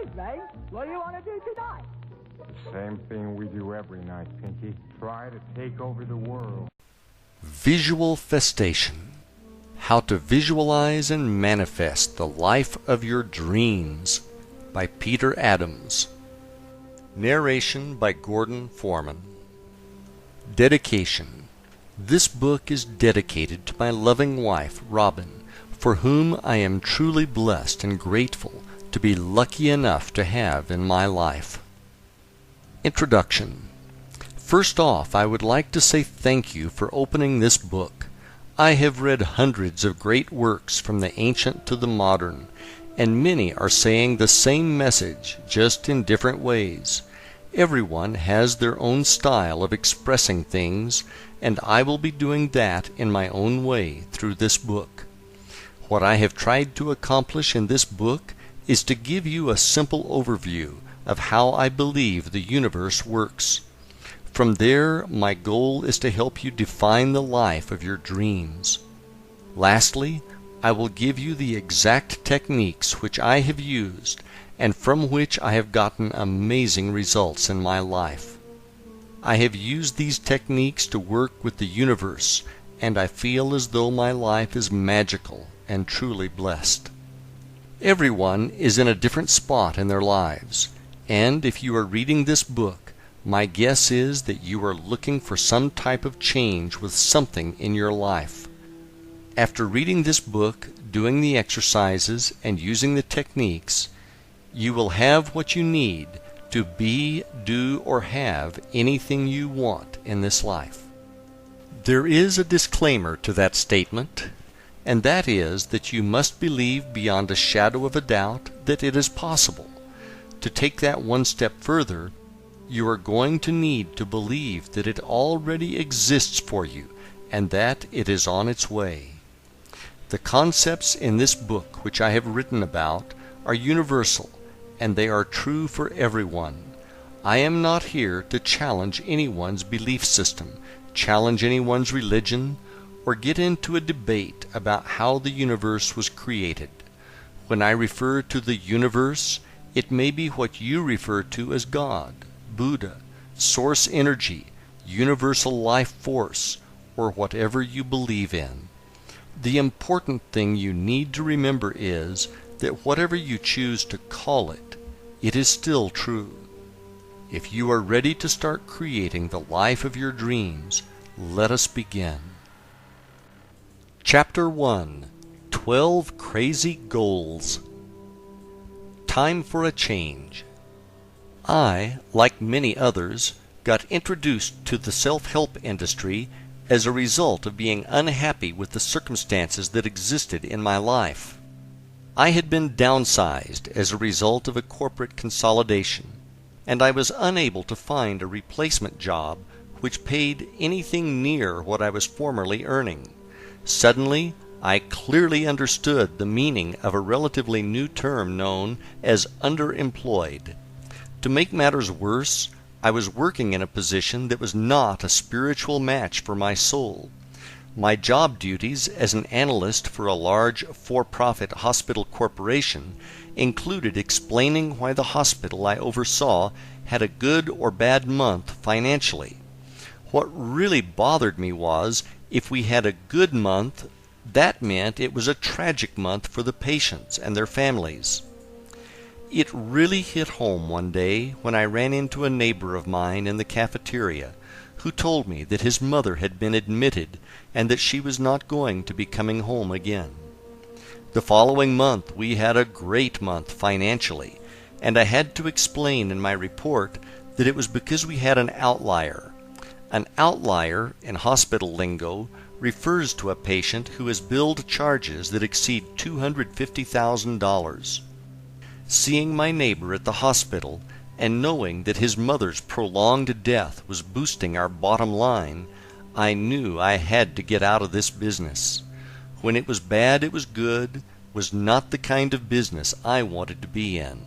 evening. What do you want to do tonight? Same thing we do every night, Pinky. Try to take over the world. Visual Festation. How to Visualize and Manifest the Life of Your Dreams by Peter Adams. Narration by Gordon Foreman. Dedication. This book is dedicated to my loving wife, Robin, for whom I am truly blessed and grateful to be lucky enough to have in my life. Introduction. First off, I would like to say thank you for opening this book. I have read hundreds of great works from the ancient to the modern, and many are saying the same message, just in different ways. Everyone has their own style of expressing things, and I will be doing that in my own way through this book. What I have tried to accomplish in this book is to give you a simple overview of how I believe the universe works. From there, my goal is to help you define the life of your dreams. Lastly, I will give you the exact techniques which I have used and from which I have gotten amazing results in my life. I have used these techniques to work with the universe, and I feel as though my life is magical and truly blessed. Everyone is in a different spot in their lives, and if you are reading this book, my guess is that you are looking for some type of change with something in your life. After reading this book, doing the exercises, and using the techniques, you will have what you need to be, do, or have anything you want in this life. There is a disclaimer to that statement, and that is that you must believe beyond a shadow of a doubt that it is possible. To take that one step further, you are going to need to believe that it already exists for you and that it is on its way. The concepts in this book which I have written about are universal, and they are true for everyone. I am not here to challenge anyone's belief system, challenge anyone's religion, or get into a debate about how the universe was created. When I refer to the universe, it may be what you refer to as God, Buddha, source energy, universal life force, or whatever you believe in. The important thing you need to remember is that whatever you choose to call it, it is still true. If you are ready to start creating the life of your dreams, let us begin. Chapter 1. 12 Crazy Goals. Time for a change. I, like many others, got introduced to the self-help industry as a result of being unhappy with the circumstances that existed in my life. I had been downsized as a result of a corporate consolidation, and I was unable to find a replacement job which paid anything near what I was formerly earning. Suddenly, I clearly understood the meaning of a relatively new term known as underemployed. To make matters worse, I was working in a position that was not a spiritual match for my soul. My job duties as an analyst for a large for-profit hospital corporation included explaining why the hospital I oversaw had a good or bad month financially. What really bothered me was, if we had a good month, that meant it was a tragic month for the patients and their families. It really hit home one day when I ran into a neighbor of mine in the cafeteria who told me that his mother had been admitted and that she was not going to be coming home again. The following month we had a great month financially, and I had to explain in my report that it was because we had an outlier. An outlier, in hospital lingo, refers to a patient who has billed charges that exceed $250,000. Seeing my neighbor at the hospital and knowing that his mother's prolonged death was boosting our bottom line, I knew I had to get out of this business. When it was bad, it was good, was not the kind of business I wanted to be in.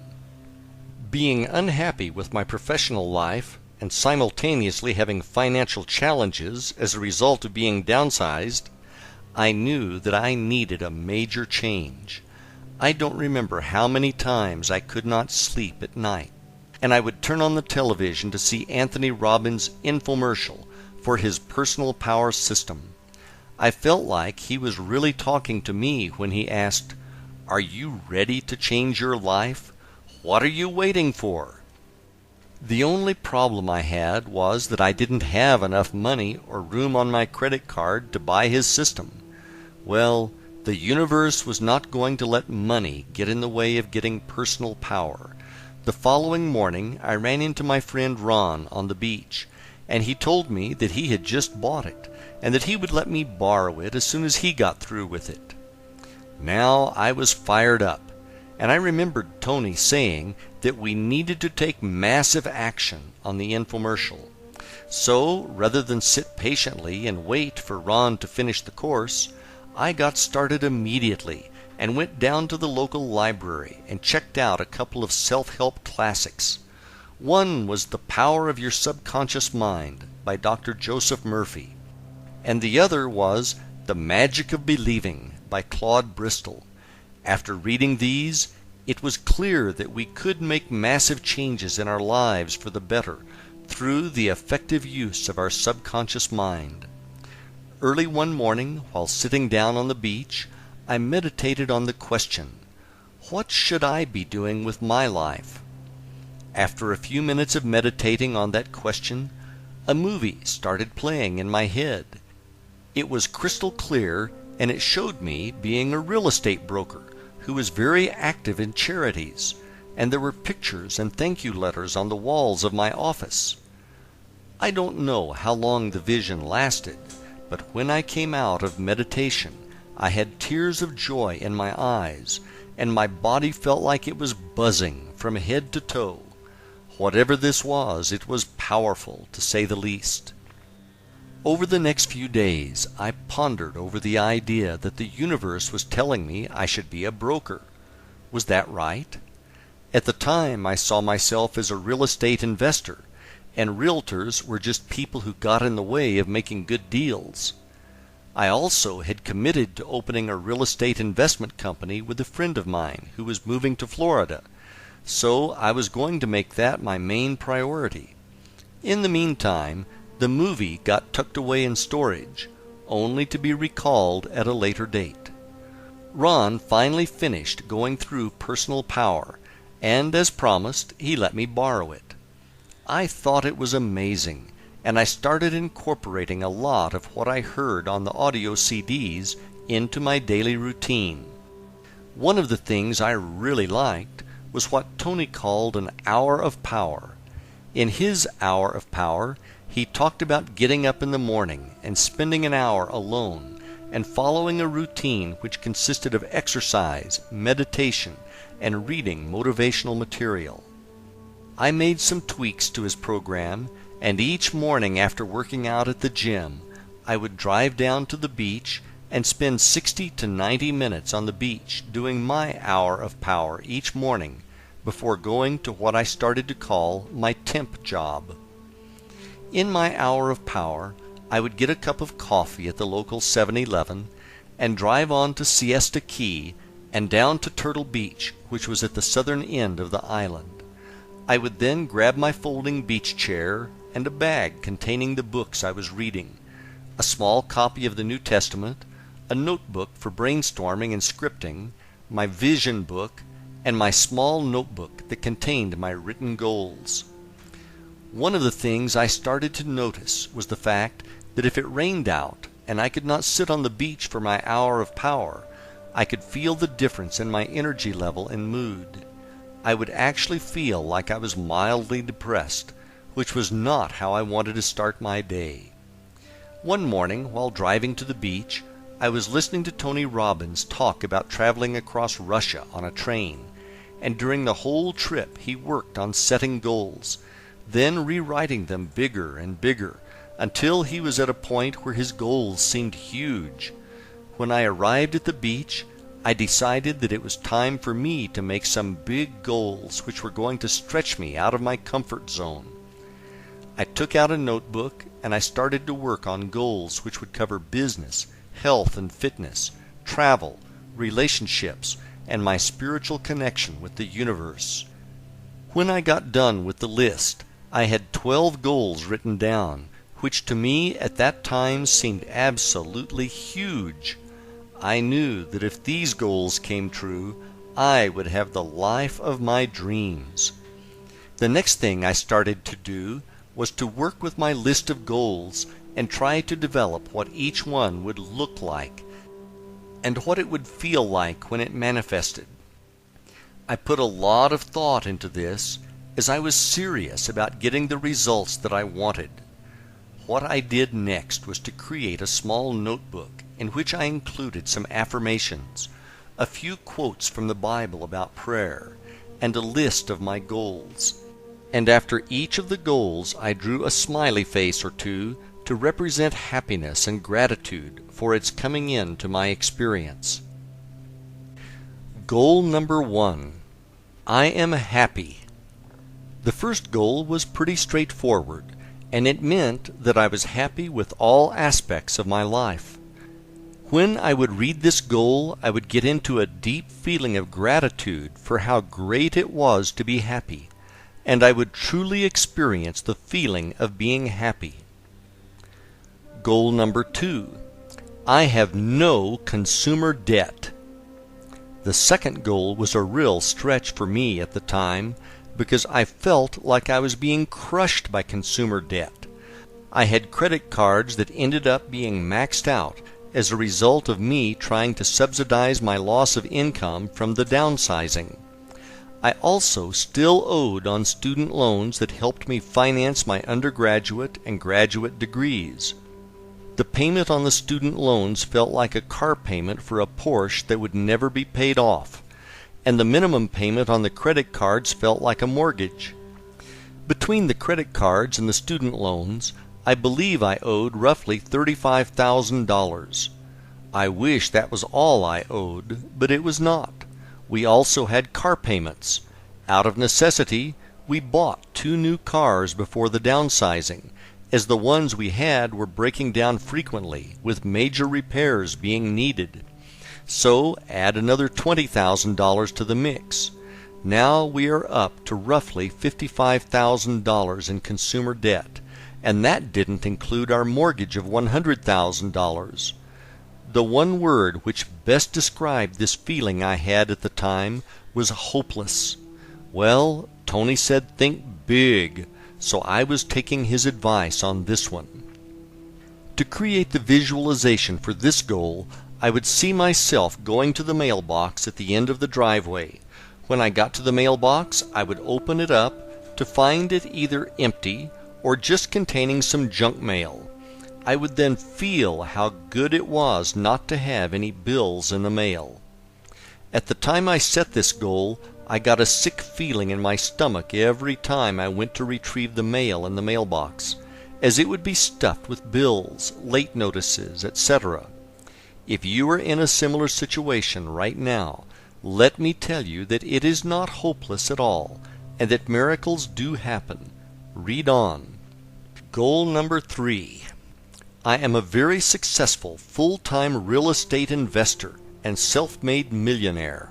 Being unhappy with my professional life and simultaneously having financial challenges as a result of being downsized, I knew that I needed a major change. I don't remember how many times I could not sleep at night, and I would turn on the television to see Anthony Robbins' infomercial for his personal power system. I felt like he was really talking to me when he asked, "Are you ready to change your life? What are you waiting for?" The only problem I had was that I didn't have enough money or room on my credit card to buy his system. Well, the universe was not going to let money get in the way of getting personal power. The following morning I ran into my friend Ron on the beach, and he told me that he had just bought it, and that he would let me borrow it as soon as he got through with it. Now I was fired up, and I remembered Tony saying that we needed to take massive action on the infomercial. So, rather than sit patiently and wait for Ron to finish the course, I got started immediately and went down to the local library and checked out a couple of self-help classics. One was The Power of Your Subconscious Mind by Dr. Joseph Murphy, and the other was The Magic of Believing by Claude Bristol. After reading these, it was clear that we could make massive changes in our lives for the better through the effective use of our subconscious mind. Early one morning, while sitting down on the beach, I meditated on the question, what should I be doing with my life? After a few minutes of meditating on that question, a movie started playing in my head. It was crystal clear, and it showed me being a real estate broker who was very active in charities, and there were pictures and thank you letters on the walls of my office. I don't know how long the vision lasted, but when I came out of meditation, I had tears of joy in my eyes, and my body felt like it was buzzing from head to toe. Whatever this was, it was powerful, to say the least. Over the next few days, I pondered over the idea that the universe was telling me I should be a broker. Was that right? At the time, I saw myself as a real estate investor, and realtors were just people who got in the way of making good deals. I also had committed to opening a real estate investment company with a friend of mine who was moving to Florida, so I was going to make that my main priority. In the meantime, the movie got tucked away in storage, only to be recalled at a later date. Ron finally finished going through personal power, and as promised, he let me borrow it. I thought it was amazing, and I started incorporating a lot of what I heard on the audio CDs into my daily routine. One of the things I really liked was what Tony called an hour of power. In his hour of power, he talked about getting up in the morning and spending an hour alone and following a routine which consisted of exercise, meditation, and reading motivational material. I made some tweaks to his program, and each morning after working out at the gym, I would drive down to the beach and spend 60 to 90 minutes on the beach doing my hour of power each morning before going to what I started to call my temp job. In my hour of power, I would get a cup of coffee at the local 7-Eleven and drive on to Siesta Key and down to Turtle Beach, which was at the southern end of the island. I would then grab my folding beach chair and a bag containing the books I was reading, a small copy of the New Testament, a notebook for brainstorming and scripting, my vision book, and my small notebook that contained my written goals. One of the things I started to notice was the fact that if it rained out and I could not sit on the beach for my hour of power, I could feel the difference in my energy level and mood. I would actually feel like I was mildly depressed, which was not how I wanted to start my day. One morning, while driving to the beach, I was listening to Tony Robbins talk about traveling across Russia on a train, and during the whole trip he worked on setting goals, then rewriting them bigger and bigger, until he was at a point where his goals seemed huge. When I arrived at the beach, I decided that it was time for me to make some big goals which were going to stretch me out of my comfort zone. I took out a notebook and I started to work on goals which would cover business, health and fitness, travel, relationships, and my spiritual connection with the universe. When I got done with the list, I had 12 goals written down, which to me at that time seemed absolutely huge. I knew that if these goals came true, I would have the life of my dreams. The next thing I started to do was to work with my list of goals and try to develop what each one would look like and what it would feel like when it manifested. I put a lot of thought into this as I was serious about getting the results that I wanted. What I did next was to create a small notebook in which I included some affirmations, a few quotes from the Bible about prayer, and a list of my goals. And after each of the goals I drew a smiley face or two to represent happiness and gratitude for its coming into my experience. Goal number 1. I am happy. The first goal was pretty straightforward, and it meant that I was happy with all aspects of my life. When I would read this goal, I would get into a deep feeling of gratitude for how great it was to be happy, and I would truly experience the feeling of being happy. Goal number 2. I have no consumer debt. The second goal was a real stretch for me at the time because I felt like I was being crushed by consumer debt. I had credit cards that ended up being maxed out as a result of me trying to subsidize my loss of income from the downsizing. I also still owed on student loans that helped me finance my undergraduate and graduate degrees. The payment on the student loans felt like a car payment for a Porsche that would never be paid off, and the minimum payment on the credit cards felt like a mortgage. Between the credit cards and the student loans, I believe I owed roughly $35,000. I wish that was all I owed, but it was not. We also had car payments. Out of necessity, we bought 2 new cars before the downsizing, as the ones we had were breaking down frequently, with major repairs being needed. So add another $20,000 to the mix. Now we are up to roughly $55,000 in consumer debt, and that didn't include our mortgage of $100,000. The one word which best described this feeling I had at the time was hopeless. Well, Tony said think big, so I was taking his advice on this one. To create the visualization for this goal, I would see myself going to the mailbox at the end of the driveway. When I got to the mailbox, I would open it up to find it either empty or just containing some junk mail. I would then feel how good it was not to have any bills in the mail. At the time I set this goal, I got a sick feeling in my stomach every time I went to retrieve the mail in the mailbox, as it would be stuffed with bills, late notices, etc. If you are in a similar situation right now, let me tell you that it is not hopeless at all, and that miracles do happen. Read on. Goal number 3. I am a very successful full-time real estate investor and self-made millionaire.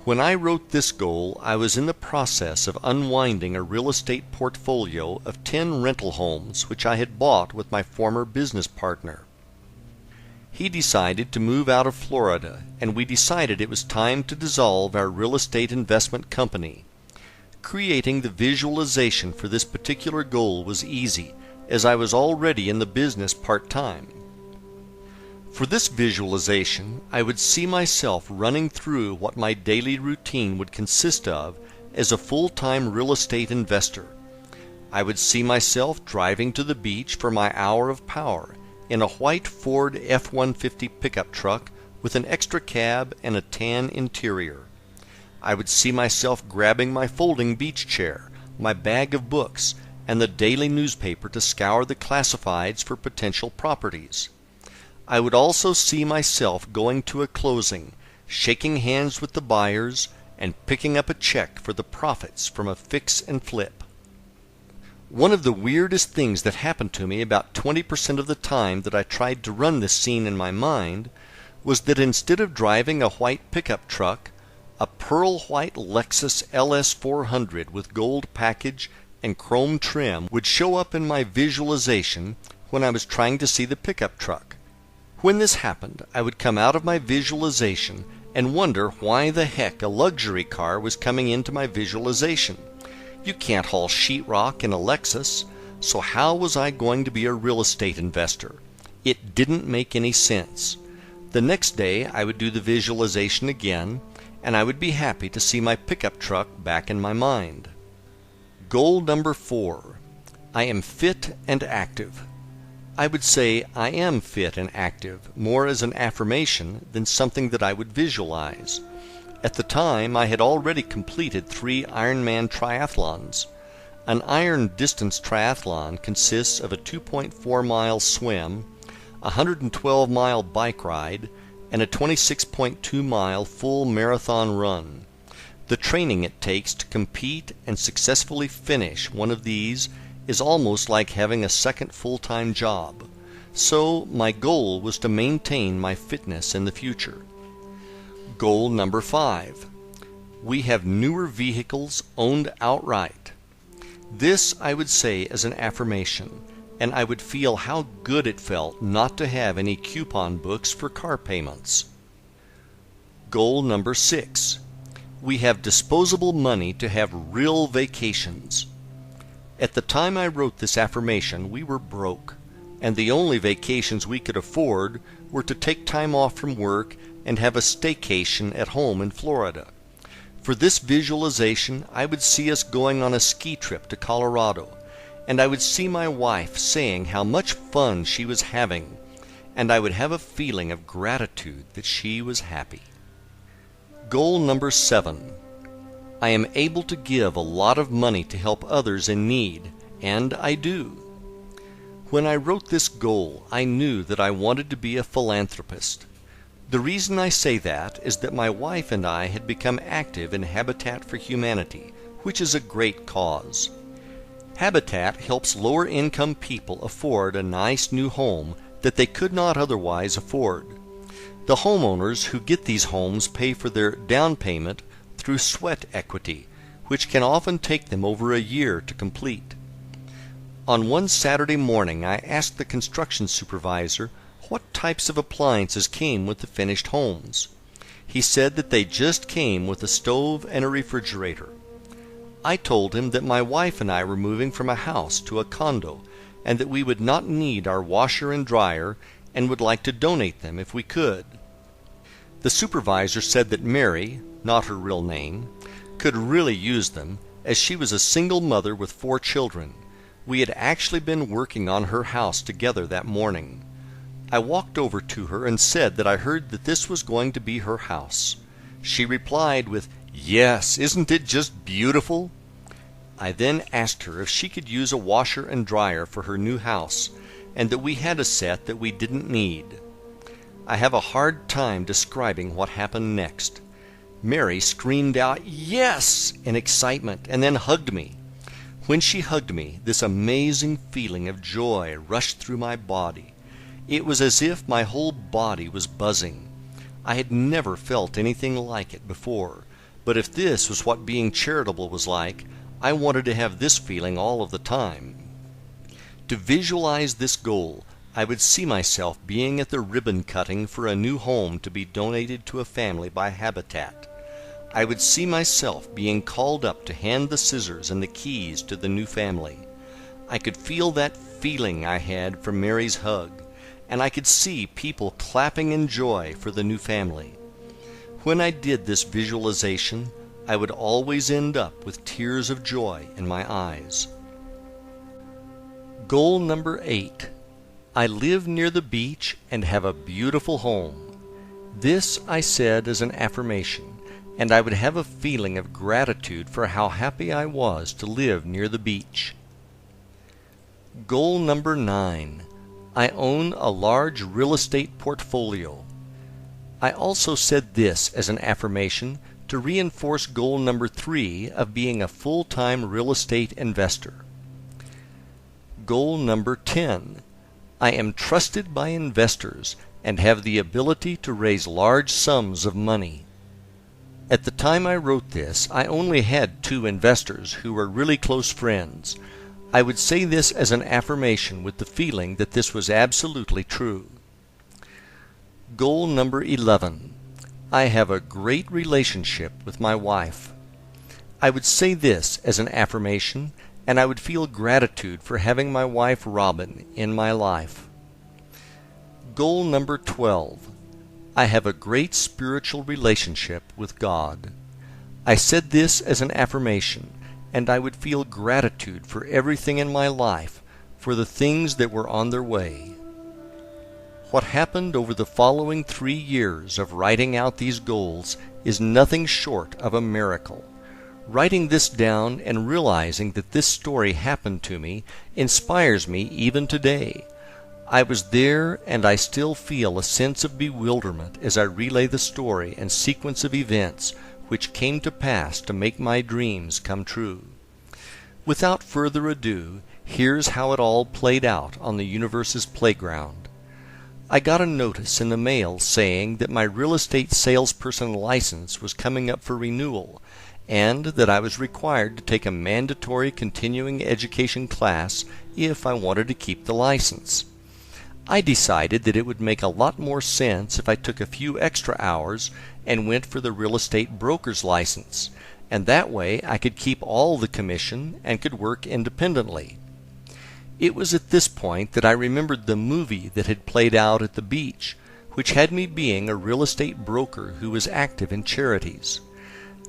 When I wrote this goal, I was in the process of unwinding a real estate portfolio of 10 rental homes which I had bought with my former business partner. He decided to move out of Florida, and we decided it was time to dissolve our real estate investment company. Creating the visualization for this particular goal was easy, as I was already in the business part-time. For this visualization, I would see myself running through what my daily routine would consist of as a full-time real estate investor. I would see myself driving to the beach for my hour of power in a white Ford F-150 pickup truck with an extra cab and a tan interior. I would see myself grabbing my folding beach chair, my bag of books, and the daily newspaper to scour the classifieds for potential properties. I would also see myself going to a closing, shaking hands with the buyers, and picking up a check for the profits from a fix and flip. One of the weirdest things that happened to me about 20% of the time that I tried to run this scene in my mind was that instead of driving a white pickup truck, a pearl white Lexus LS 400 with gold package and chrome trim would show up in my visualization when I was trying to see the pickup truck. When this happened, I would come out of my visualization and wonder why the heck a luxury car was coming into my visualization. You can't haul sheetrock in a Lexus, so how was I going to be a real estate investor? It didn't make any sense. The next day I would do the visualization again, and I would be happy to see my pickup truck back in my mind. Goal number 4. I am fit and active. I would say I am fit and active more as an affirmation than something that I would visualize. At the time, I had already completed 3 Ironman triathlons. An iron distance triathlon consists of a 2.4-mile swim, a 112-mile bike ride, and a 26.2-mile full marathon run. The training it takes to compete and successfully finish one of these is almost like having a second full-time job. So my goal was to maintain my fitness in the future. Goal number 5. We have newer vehicles owned outright. This I would say as an affirmation, and I would feel how good it felt not to have any coupon books for car payments. Goal number 6. We have disposable money to have real vacations. At the time I wrote this affirmation, we were broke, and the only vacations we could afford were to take time off from work and have a staycation at home in Florida. For this visualization, I would see us going on a ski trip to Colorado, and I would see my wife saying how much fun she was having, and I would have a feeling of gratitude that she was happy. Goal number 7. I am able to give a lot of money to help others in need, and I do. When I wrote this goal, I knew that I wanted to be a philanthropist. The reason I say that is that my wife and I had become active in Habitat for Humanity, which is a great cause. Habitat helps lower-income people afford a nice new home that they could not otherwise afford. The homeowners who get these homes pay for their down payment through sweat equity, which can often take them over a year to complete. On one Saturday morning, I asked the construction supervisor what types of appliances came with the finished homes. He said that they just came with a stove and a refrigerator. I told him that my wife and I were moving from a house to a condo, and that we would not need our washer and dryer and would like to donate them if we could. The supervisor said that Mary, not her real name, could really use them, as she was a single mother with 4 children. We had actually been working on her house together that morning. I walked over to her and said that I heard that this was going to be her house. She replied with, "Yes, isn't it just beautiful?" I then asked her if she could use a washer and dryer for her new house, and that we had a set that we didn't need. I have a hard time describing what happened next. Mary screamed out, "Yes!" in excitement, and then hugged me. When she hugged me, this amazing feeling of joy rushed through my body. It was as if my whole body was buzzing. I had never felt anything like it before, but if this was what being charitable was like, I wanted to have this feeling all of the time. To visualize this goal, I would see myself being at the ribbon cutting for a new home to be donated to a family by Habitat. I would see myself being called up to hand the scissors and the keys to the new family. I could feel that feeling I had from Mary's hug, and I could see people clapping in joy for the new family. When I did this visualization, I would always end up with tears of joy in my eyes. Goal number 8. I live near the beach and have a beautiful home. This I said as an affirmation, and I would have a feeling of gratitude for how happy I was to live near the beach. Goal number 9. I own a large real estate portfolio. I also said this as an affirmation to reinforce goal number 3 of being a full-time real estate investor. Goal number 10. I am trusted by investors and have the ability to raise large sums of money. At the time I wrote this, I only had 2 investors who were really close friends. I would say this as an affirmation with the feeling that this was absolutely true. Goal number 11. I have a great relationship with my wife. I would say this as an affirmation, and I would feel gratitude for having my wife Robin in my life. Goal number 12. I have a great spiritual relationship with God. I said this as an affirmation, and I would feel gratitude for everything in my life, for the things that were on their way. What happened over the following 3 years of writing out these goals is nothing short of a miracle. Writing this down and realizing that this story happened to me inspires me even today. I was there, and I still feel a sense of bewilderment as I relay the story and sequence of events which came to pass to make my dreams come true. Without further ado, here's how it all played out on the universe's playground. I got a notice in the mail saying that my real estate salesperson license was coming up for renewal, and that I was required to take a mandatory continuing education class if I wanted to keep the license. I decided that it would make a lot more sense if I took a few extra hours and went for the real estate broker's license, and that way I could keep all the commission and could work independently. It was at this point that I remembered the movie that had played out at the beach, which had me being a real estate broker who was active in charities.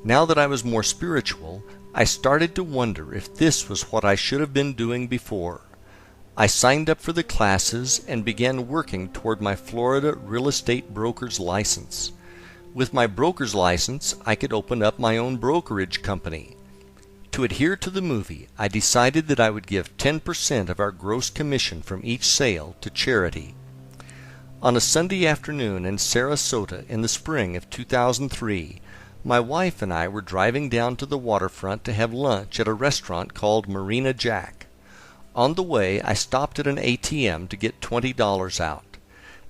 Now that I was more spiritual, I started to wonder if this was what I should have been doing before. I signed up for the classes and began working toward my Florida real estate broker's license. With my broker's license, I could open up my own brokerage company. To adhere to the movie, I decided that I would give 10% of our gross commission from each sale to charity. On a Sunday afternoon in Sarasota in the spring of 2003, my wife and I were driving down to the waterfront to have lunch at a restaurant called Marina Jack. On the way, I stopped at an ATM to get $20 out.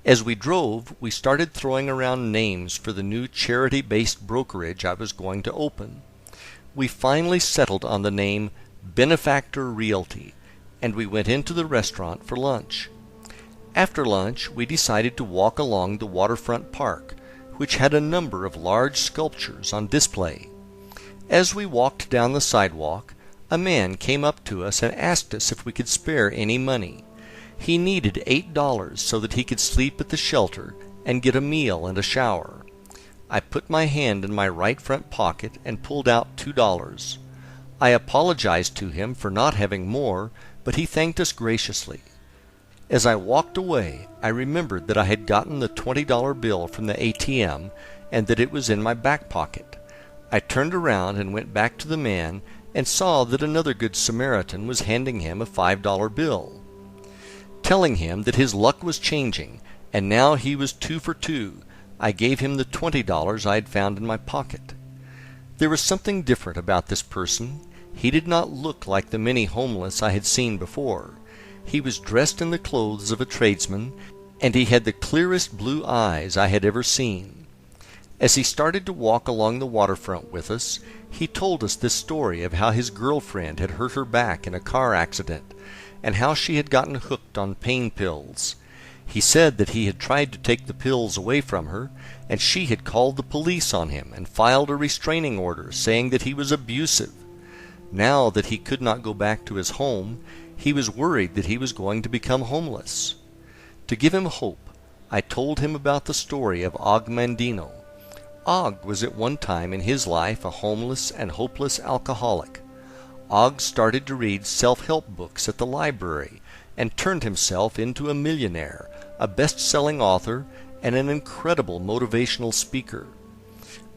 As we drove, we started throwing around names for the new charity-based brokerage I was going to open. We finally settled on the name Benefactor Realty, and we went into the restaurant for lunch. After lunch, we decided to walk along the waterfront park, which had a number of large sculptures on display. As we walked down the sidewalk, a man came up to us and asked us if we could spare any money. He needed $8 so that he could sleep at the shelter and get a meal and a shower. I put my hand in my right front pocket and pulled out $2. I apologized to him for not having more, but he thanked us graciously. As I walked away, I remembered that I had gotten the $20 bill from the ATM and that it was in my back pocket. I turned around and went back to the man and saw that another Good Samaritan was handing him a $5 bill. Telling him that his luck was changing, and now he was 2 for 2, I gave him the $20 I had found in my pocket. There was something different about this person. He did not look like the many homeless I had seen before. He was dressed in the clothes of a tradesman, and he had the clearest blue eyes I had ever seen. As he started to walk along the waterfront with us, he told us this story of how his girlfriend had hurt her back in a car accident, and how she had gotten hooked on pain pills. He said that he had tried to take the pills away from her, and she had called the police on him and filed a restraining order saying that he was abusive. Now that he could not go back to his home, he was worried that he was going to become homeless. To give him hope, I told him about the story of Og Mandino. Og was at one time in his life a homeless and hopeless alcoholic. Og started to read self-help books at the library and turned himself into a millionaire, a best-selling author, and an incredible motivational speaker.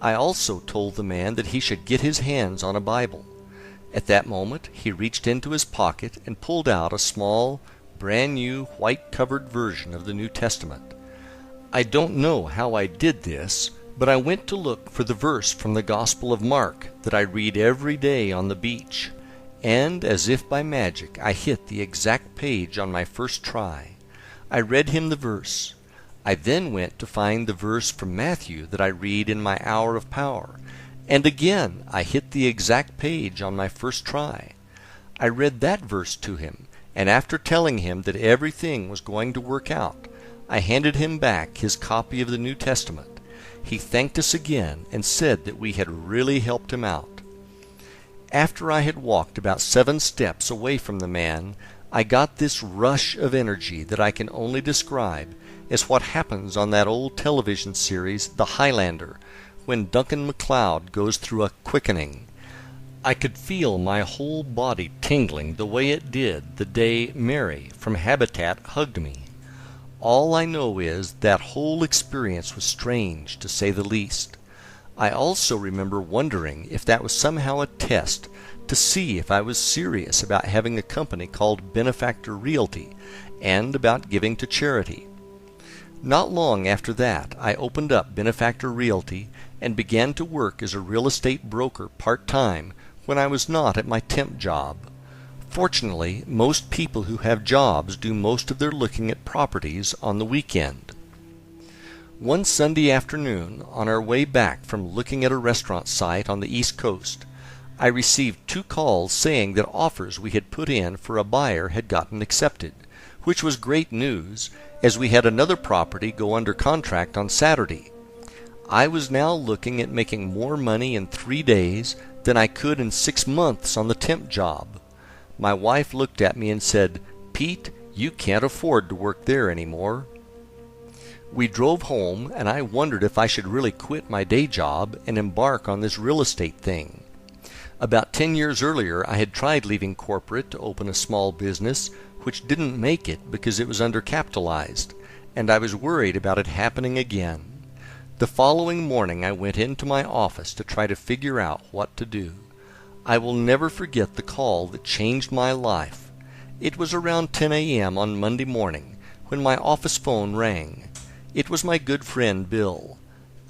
I also told the man that he should get his hands on a Bible. At that moment, he reached into his pocket and pulled out a small, brand-new, white-covered version of the New Testament. I don't know how I did this, but I went to look for the verse from the Gospel of Mark that I read every day on the beach, and as if by magic I hit the exact page on my first try. I read him the verse, I then went to find the verse from Matthew that I read in my hour of power, and again I hit the exact page on my first try. I read that verse to him, and after telling him that everything was going to work out, I handed him back his copy of the New Testament. He thanked us again and said that we had really helped him out. After I had walked about 7 steps away from the man, I got this rush of energy that I can only describe as what happens on that old television series, The Highlander, when Duncan MacLeod goes through a quickening. I could feel my whole body tingling the way it did the day Mary from Habitat hugged me. All I know is that whole experience was strange, to say the least. I also remember wondering if that was somehow a test to see if I was serious about having a company called Benefactor Realty and about giving to charity. Not long after that, I opened up Benefactor Realty and began to work as a real estate broker part-time when I was not at my temp job. Fortunately, most people who have jobs do most of their looking at properties on the weekend. One Sunday afternoon, on our way back from looking at a restaurant site on the East Coast, I received 2 calls saying that offers we had put in for a buyer had gotten accepted, which was great news, as we had another property go under contract on Saturday. I was now looking at making more money in 3 days than I could in 6 months on the temp job. My wife looked at me and said, "Pete, you can't afford to work there anymore." We drove home, and I wondered if I should really quit my day job and embark on this real estate thing. About 10 years earlier, I had tried leaving corporate to open a small business, which didn't make it because it was undercapitalized, and I was worried about it happening again. The following morning I went into my office to try to figure out what to do. I will never forget the call that changed my life. It was around 10 a.m. on Monday morning when my office phone rang. It was my good friend Bill.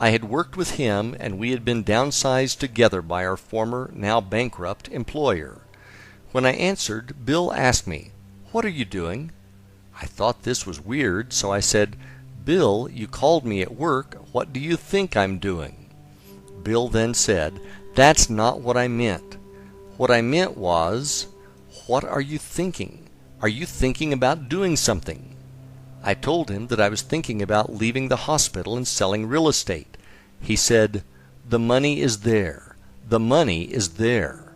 I had worked with him, and we had been downsized together by our former, now bankrupt, employer. When I answered, Bill asked me, "What are you doing?" I thought this was weird, so I said, "Bill, you called me at work. What do you think I'm doing?" Bill then said, "That's not what I meant. What I meant was, what are you thinking? Are you thinking about doing something?" I told him that I was thinking about leaving the hospital and selling real estate. He said, "The money is there. The money is there."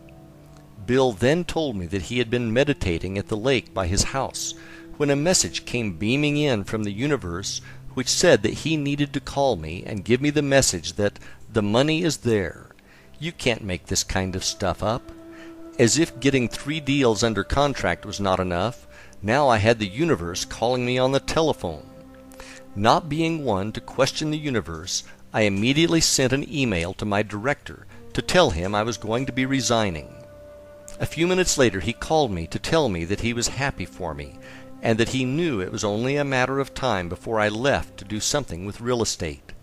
Bill then told me that he had been meditating at the lake by his house when a message came beaming in from the universe which said that he needed to call me and give me the message that the money is there. You can't make this kind of stuff up. As if getting 3 deals under contract was not enough, now I had the universe calling me on the telephone. Not being one to question the universe, I immediately sent an email to my director to tell him I was going to be resigning. A few minutes later he called me to tell me that he was happy for me, and that he knew it was only a matter of time before I left to do something with real estate.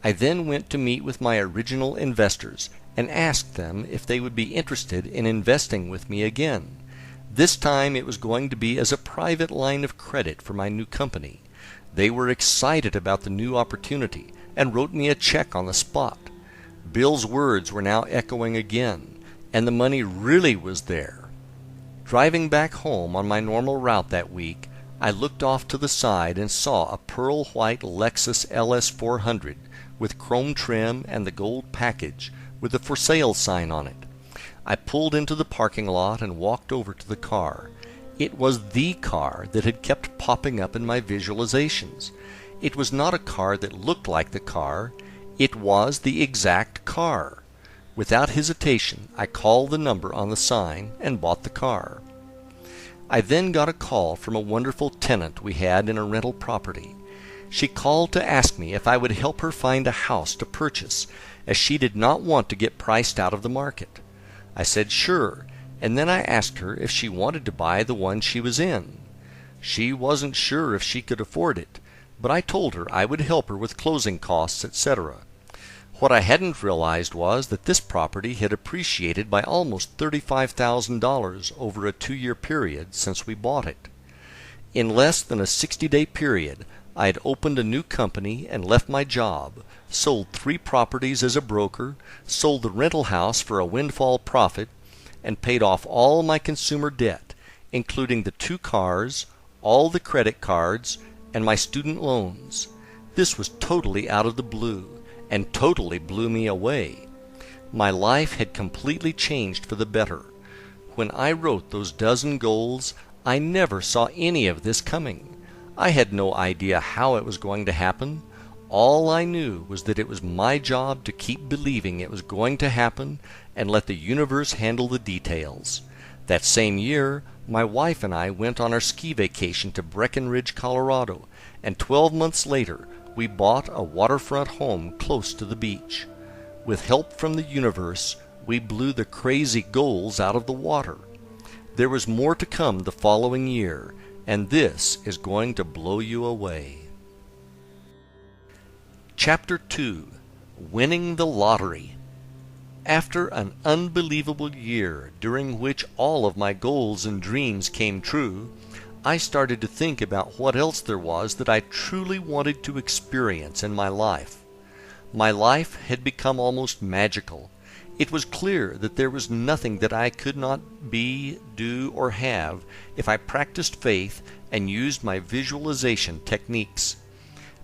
I then went to meet with my original investors and asked them if they would be interested in investing with me again. This time it was going to be as a private line of credit for my new company. They were excited about the new opportunity and wrote me a check on the spot. Bill's words were now echoing again, and the money really was there. Driving back home on my normal route that week, I looked off to the side and saw a pearl white Lexus LS400 with chrome trim and the gold package with a for sale sign on it. I pulled into the parking lot and walked over to the car. It was the car that had kept popping up in my visualizations. It was not a car that looked like the car. It was the exact car. Without hesitation, I called the number on the sign and bought the car. I then got a call from a wonderful tenant we had in a rental property. She called to ask me if I would help her find a house to purchase, as she did not want to get priced out of the market. I said sure, and then I asked her if she wanted to buy the one she was in. She wasn't sure if she could afford it, but I told her I would help her with closing costs, etc. What I hadn't realized was that this property had appreciated by almost $35,000 over a 2-year period since we bought it. In less than a 60-day period, I had opened a new company and left my job, sold 3 properties as a broker, sold the rental house for a windfall profit, and paid off all my consumer debt, including the 2 cars, all the credit cards, and my student loans. This was totally out of the blue, and totally blew me away. My life had completely changed for the better. When I wrote those dozen goals, I never saw any of this coming. I had no idea how it was going to happen. All I knew was that it was my job to keep believing it was going to happen and let the universe handle the details. That same year, my wife and I went on our ski vacation to Breckenridge, Colorado, and 12 months later, we bought a waterfront home close to the beach. With help from the universe, we blew the crazy goals out of the water. There was more to come the following year, and this is going to blow you away. Chapter 2: Winning the Lottery. After an unbelievable year during which all of my goals and dreams came true, I started to think about what else there was that I truly wanted to experience in my life. My life had become almost magical. It was clear that there was nothing that I could not be, do, or have if I practiced faith and used my visualization techniques.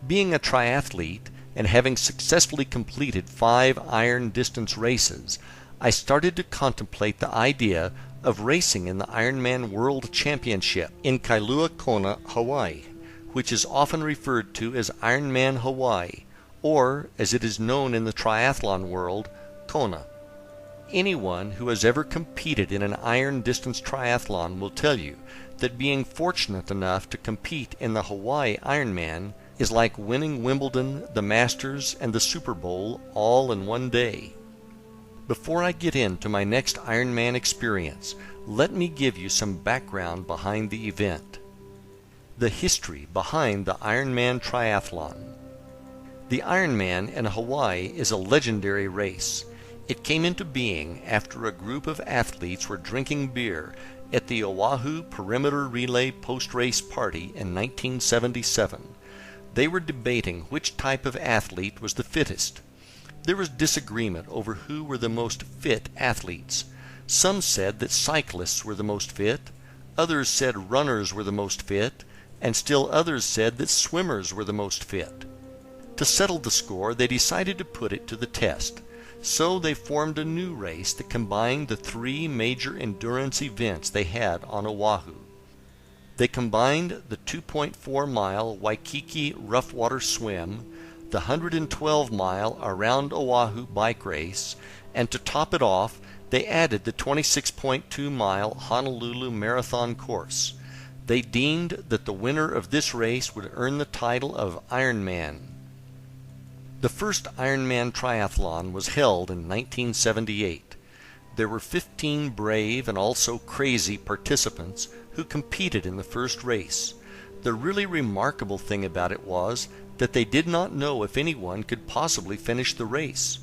Being a triathlete and having successfully completed 5 iron distance races, I started to contemplate the idea of racing in the Ironman World Championship in Kailua Kona, Hawaii, which is often referred to as Ironman Hawaii, or, as it is known in the triathlon world, Kona. Anyone who has ever competed in an iron distance triathlon will tell you that being fortunate enough to compete in the Hawaii Ironman is like winning Wimbledon, the Masters, and the Super Bowl all in one day. Before I get into my next Ironman experience, let me give you some background behind the event. The history behind the Ironman triathlon. The Ironman in Hawaii is a legendary race. It came into being after a group of athletes were drinking beer at the Oahu Perimeter Relay post-race party in 1977. They were debating which type of athlete was the fittest. There was disagreement over who were the most fit athletes. Some said that cyclists were the most fit, others said runners were the most fit, and still others said that swimmers were the most fit. To settle the score, they decided to put it to the test. So they formed a new race that combined the 3 major endurance events they had on Oahu. They combined the 2.4-mile Waikiki rough water swim, the 112-mile Around Oahu bike race, and to top it off, they added the 26.2-mile Honolulu marathon course. They deemed that the winner of this race would earn the title of Ironman. The first Ironman triathlon was held in 1978. There were 15 brave and also crazy participants who competed in the first race. The really remarkable thing about it was that they did not know if anyone could possibly finish the race.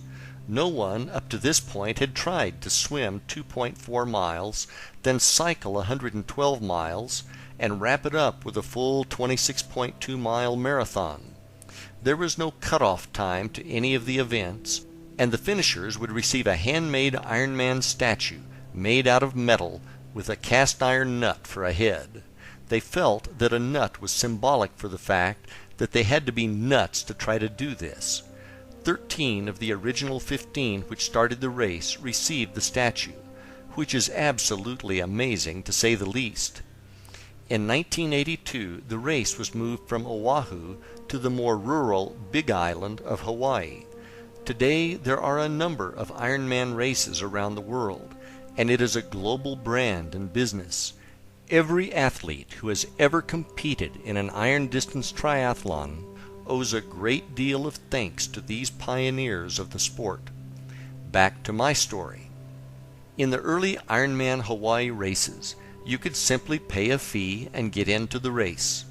No one up to this point had tried to swim 2.4 miles, then cycle 112 miles, and wrap it up with a full 26.2-mile marathon. There was no cutoff time to any of the events, and the finishers would receive a handmade Ironman statue made out of metal with a cast iron nut for a head. They felt that a nut was symbolic for the fact that they had to be nuts to try to do this. 13 of the original 15 which started the race received the statue, which is absolutely amazing to say the least. In 1982, the race was moved from Oahu to the more rural Big Island of Hawaii. Today, there are a number of Ironman races around the world, and it is a global brand and business. Every athlete who has ever competed in an iron distance triathlon owes a great deal of thanks to these pioneers of the sport. Back to my story. In the early Ironman Hawaii races, you could simply pay a fee and get into the race.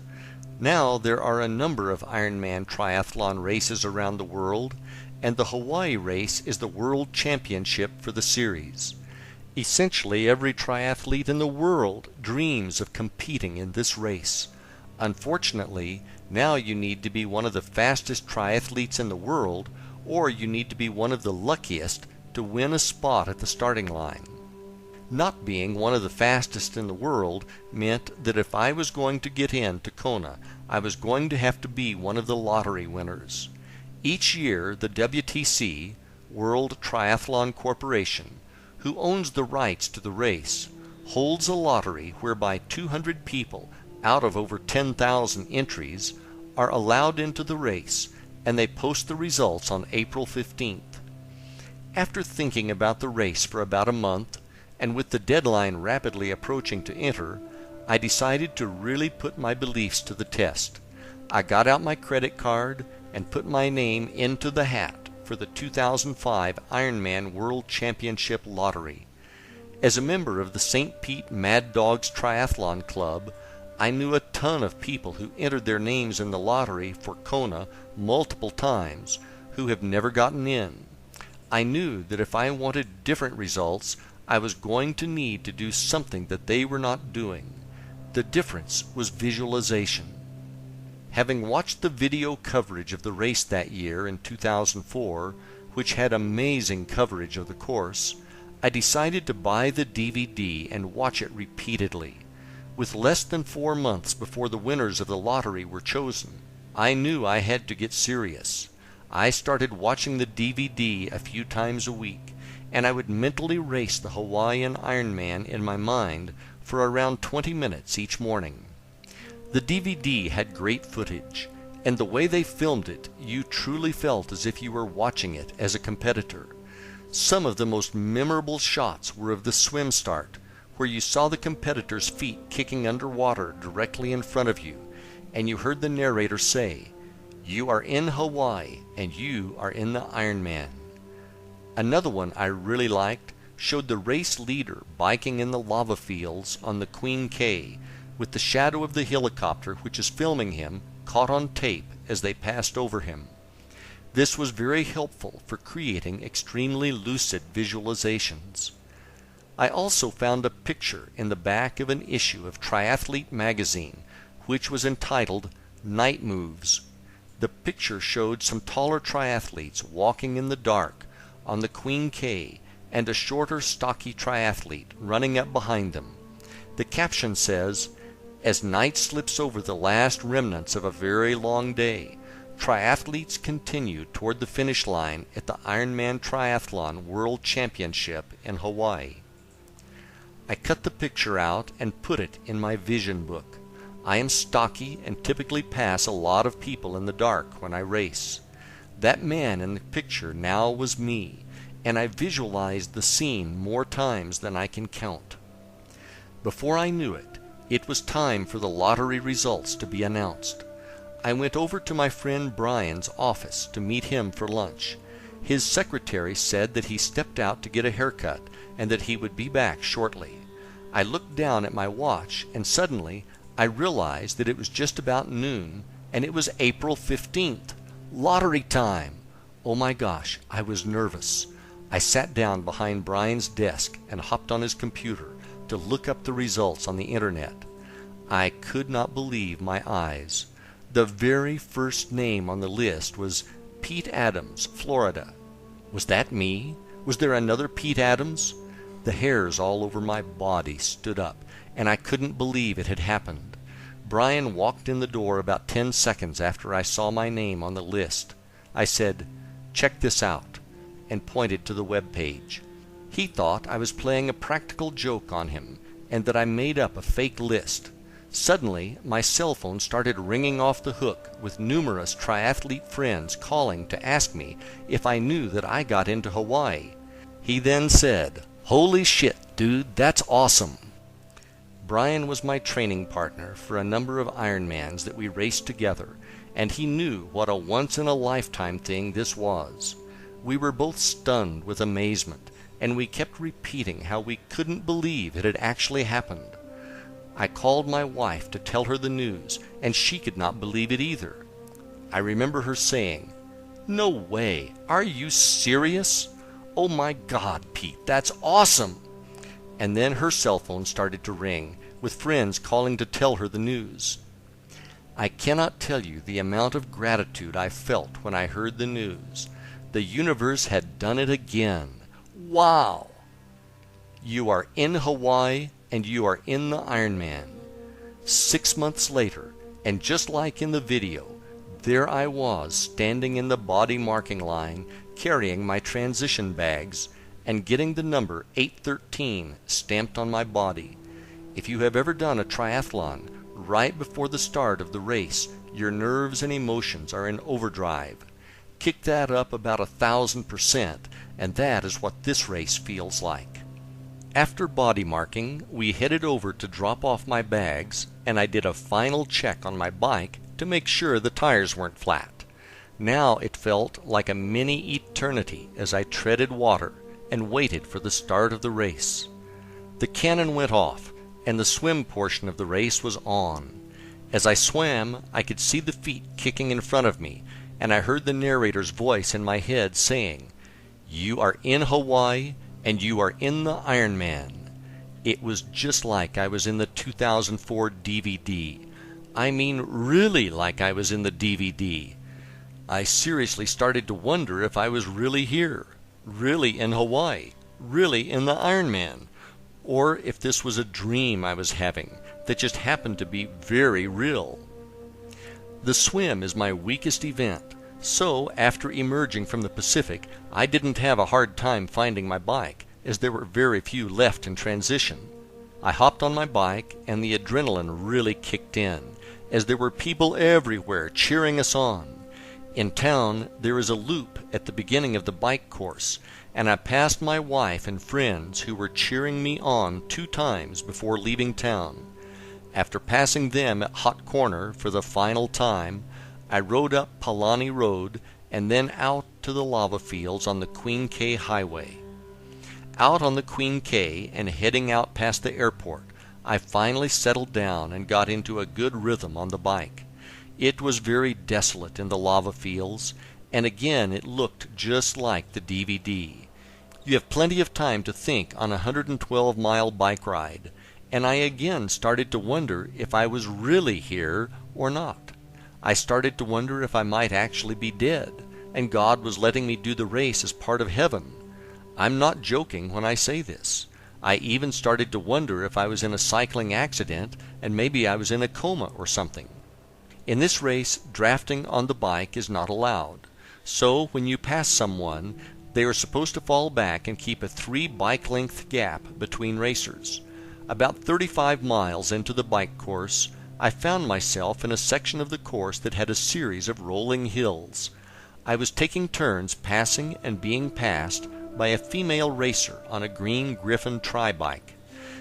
Now there are a number of Ironman triathlon races around the world, and the Hawaii race is the world championship for the series. Essentially, every triathlete in the world dreams of competing in this race. Unfortunately, Now you need to be one of the fastest triathletes in the world, or you need to be one of the luckiest to win a spot at the starting line. Not being one of the fastest in the world meant that if I was going to get into Kona, I was going to have to be one of the lottery winners. Each year, the WTC, World Triathlon Corporation, who owns the rights to the race, holds a lottery whereby 200 people out of over 10,000 entries are allowed into the race, and they post the results on April 15th. After thinking about the race for about a month, and with the deadline rapidly approaching to enter, I decided to really put my beliefs to the test. I got out my credit card and put my name into the hat for the 2005 Ironman World Championship Lottery. As a member of the St. Pete Mad Dogs Triathlon Club, I knew a ton of people who entered their names in the lottery for Kona multiple times who have never gotten in. I knew that if I wanted different results, I was going to need to do something that they were not doing. The difference was visualization. Having watched the video coverage of the race that year in 2004, which had amazing coverage of the course, I decided to buy the DVD and watch it repeatedly. With less than 4 months before the winners of the lottery were chosen, I knew I had to get serious. I started watching the DVD a few times a week, and I would mentally race the Hawaiian Ironman in my mind for around 20 minutes each morning. The DVD had great footage, and the way they filmed it, you truly felt as if you were watching it as a competitor. Some of the most memorable shots were of the swim start, where you saw the competitor's feet kicking underwater directly in front of you, and you heard the narrator say, "You are in Hawaii, and you are in the Ironman." Another one I really liked showed the race leader biking in the lava fields on the Queen K, with the shadow of the helicopter which is filming him caught on tape as they passed over him. This was very helpful for creating extremely lucid visualizations. I also found a picture in the back of an issue of Triathlete magazine, which was entitled Night Moves. The picture showed some taller triathletes walking in the dark on the Queen K and a shorter, stocky triathlete running up behind them. The caption says, "As night slips over the last remnants of a very long day, triathletes continue toward the finish line at the Ironman Triathlon World Championship in Hawaii." I cut the picture out and put it in my vision book. I am stocky and typically pass a lot of people in the dark when I race. That man in the picture now was me, and I visualized the scene more times than I can count. Before I knew it, it was time for the lottery results to be announced. I went over to my friend Brian's office to meet him for lunch. His secretary said that he stepped out to get a haircut and that he would be back shortly. I looked down at my watch, and suddenly I realized that it was just about noon, and it was April 15th. Lottery time! Oh my gosh, I was nervous. I sat down behind Brian's desk and hopped on his computer to look up the results on the internet. I could not believe my eyes. The very first name on the list was Pete Adams, Florida. Was that me? Was there another Pete Adams? The hairs all over my body stood up, and I couldn't believe it had happened. Brian walked in the door about 10 seconds after I saw my name on the list. I said, "Check this out," and pointed to the web page. He thought I was playing a practical joke on him, and that I made up a fake list. Suddenly, my cell phone started ringing off the hook with numerous triathlete friends calling to ask me if I knew that I got into Hawaii. He then said, "Holy shit, dude, that's awesome." Brian was my training partner for a number of Ironmans that we raced together, and he knew what a once-in-a-lifetime thing this was. We were both stunned with amazement, and we kept repeating how we couldn't believe it had actually happened. I called my wife to tell her the news, and she could not believe it either. I remember her saying, "No way! Are you serious? Oh my God, Pete, that's awesome!" And then her cell phone started to ring, with friends calling to tell her the news. I cannot tell you the amount of gratitude I felt when I heard the news. The universe had done it again. Wow! You are in Hawaii and you are in the Ironman. 6 months later, and just like in the video, there I was standing in the body marking line carrying my transition bags and getting the number 813 stamped on my body. If you have ever done a triathlon, right before the start of the race, your nerves and emotions are in overdrive. Kick that up about 1,000%, and that is what this race feels like. After body marking, we headed over to drop off my bags, and I did a final check on my bike to make sure the tires weren't flat. Now it felt like a mini eternity as I treaded water and waited for the start of the race. The cannon went off, and the swim portion of the race was on. As I swam, I could see the feet kicking in front of me, and I heard the narrator's voice in my head saying, "You are in Hawaii, and you are in the Ironman." It was just like I was in the 2004 DVD. I mean, really like I was in the DVD. I seriously started to wonder if I was really here, really in Hawaii, really in the Ironman, or if this was a dream I was having that just happened to be very real. The swim is my weakest event, so after emerging from the Pacific, I didn't have a hard time finding my bike, as there were very few left in transition. I hopped on my bike, and the adrenaline really kicked in, as there were people everywhere cheering us on. In town, there is a loop at the beginning of the bike course, and I passed my wife and friends who were cheering me on 2 times before leaving town. After passing them at Hot Corner for the final time, I rode up Palani Road and then out to the lava fields on the Queen K Highway. Out on the Queen K and heading out past the airport, I finally settled down and got into a good rhythm on the bike. It was very desolate in the lava fields, and again it looked just like the DVD. You have plenty of time to think on a 112-mile bike ride, and I again started to wonder if I was really here or not. I started to wonder if I might actually be dead, and God was letting me do the race as part of heaven. I'm not joking when I say this. I even started to wonder if I was in a cycling accident and maybe I was in a coma or something. In this race, drafting on the bike is not allowed. So when you pass someone, they are supposed to fall back and keep a 3 bike length gap between racers. About 35 miles into the bike course, I found myself in a section of the course that had a series of rolling hills. I was taking turns passing and being passed by a female racer on a green Griffin tri-bike.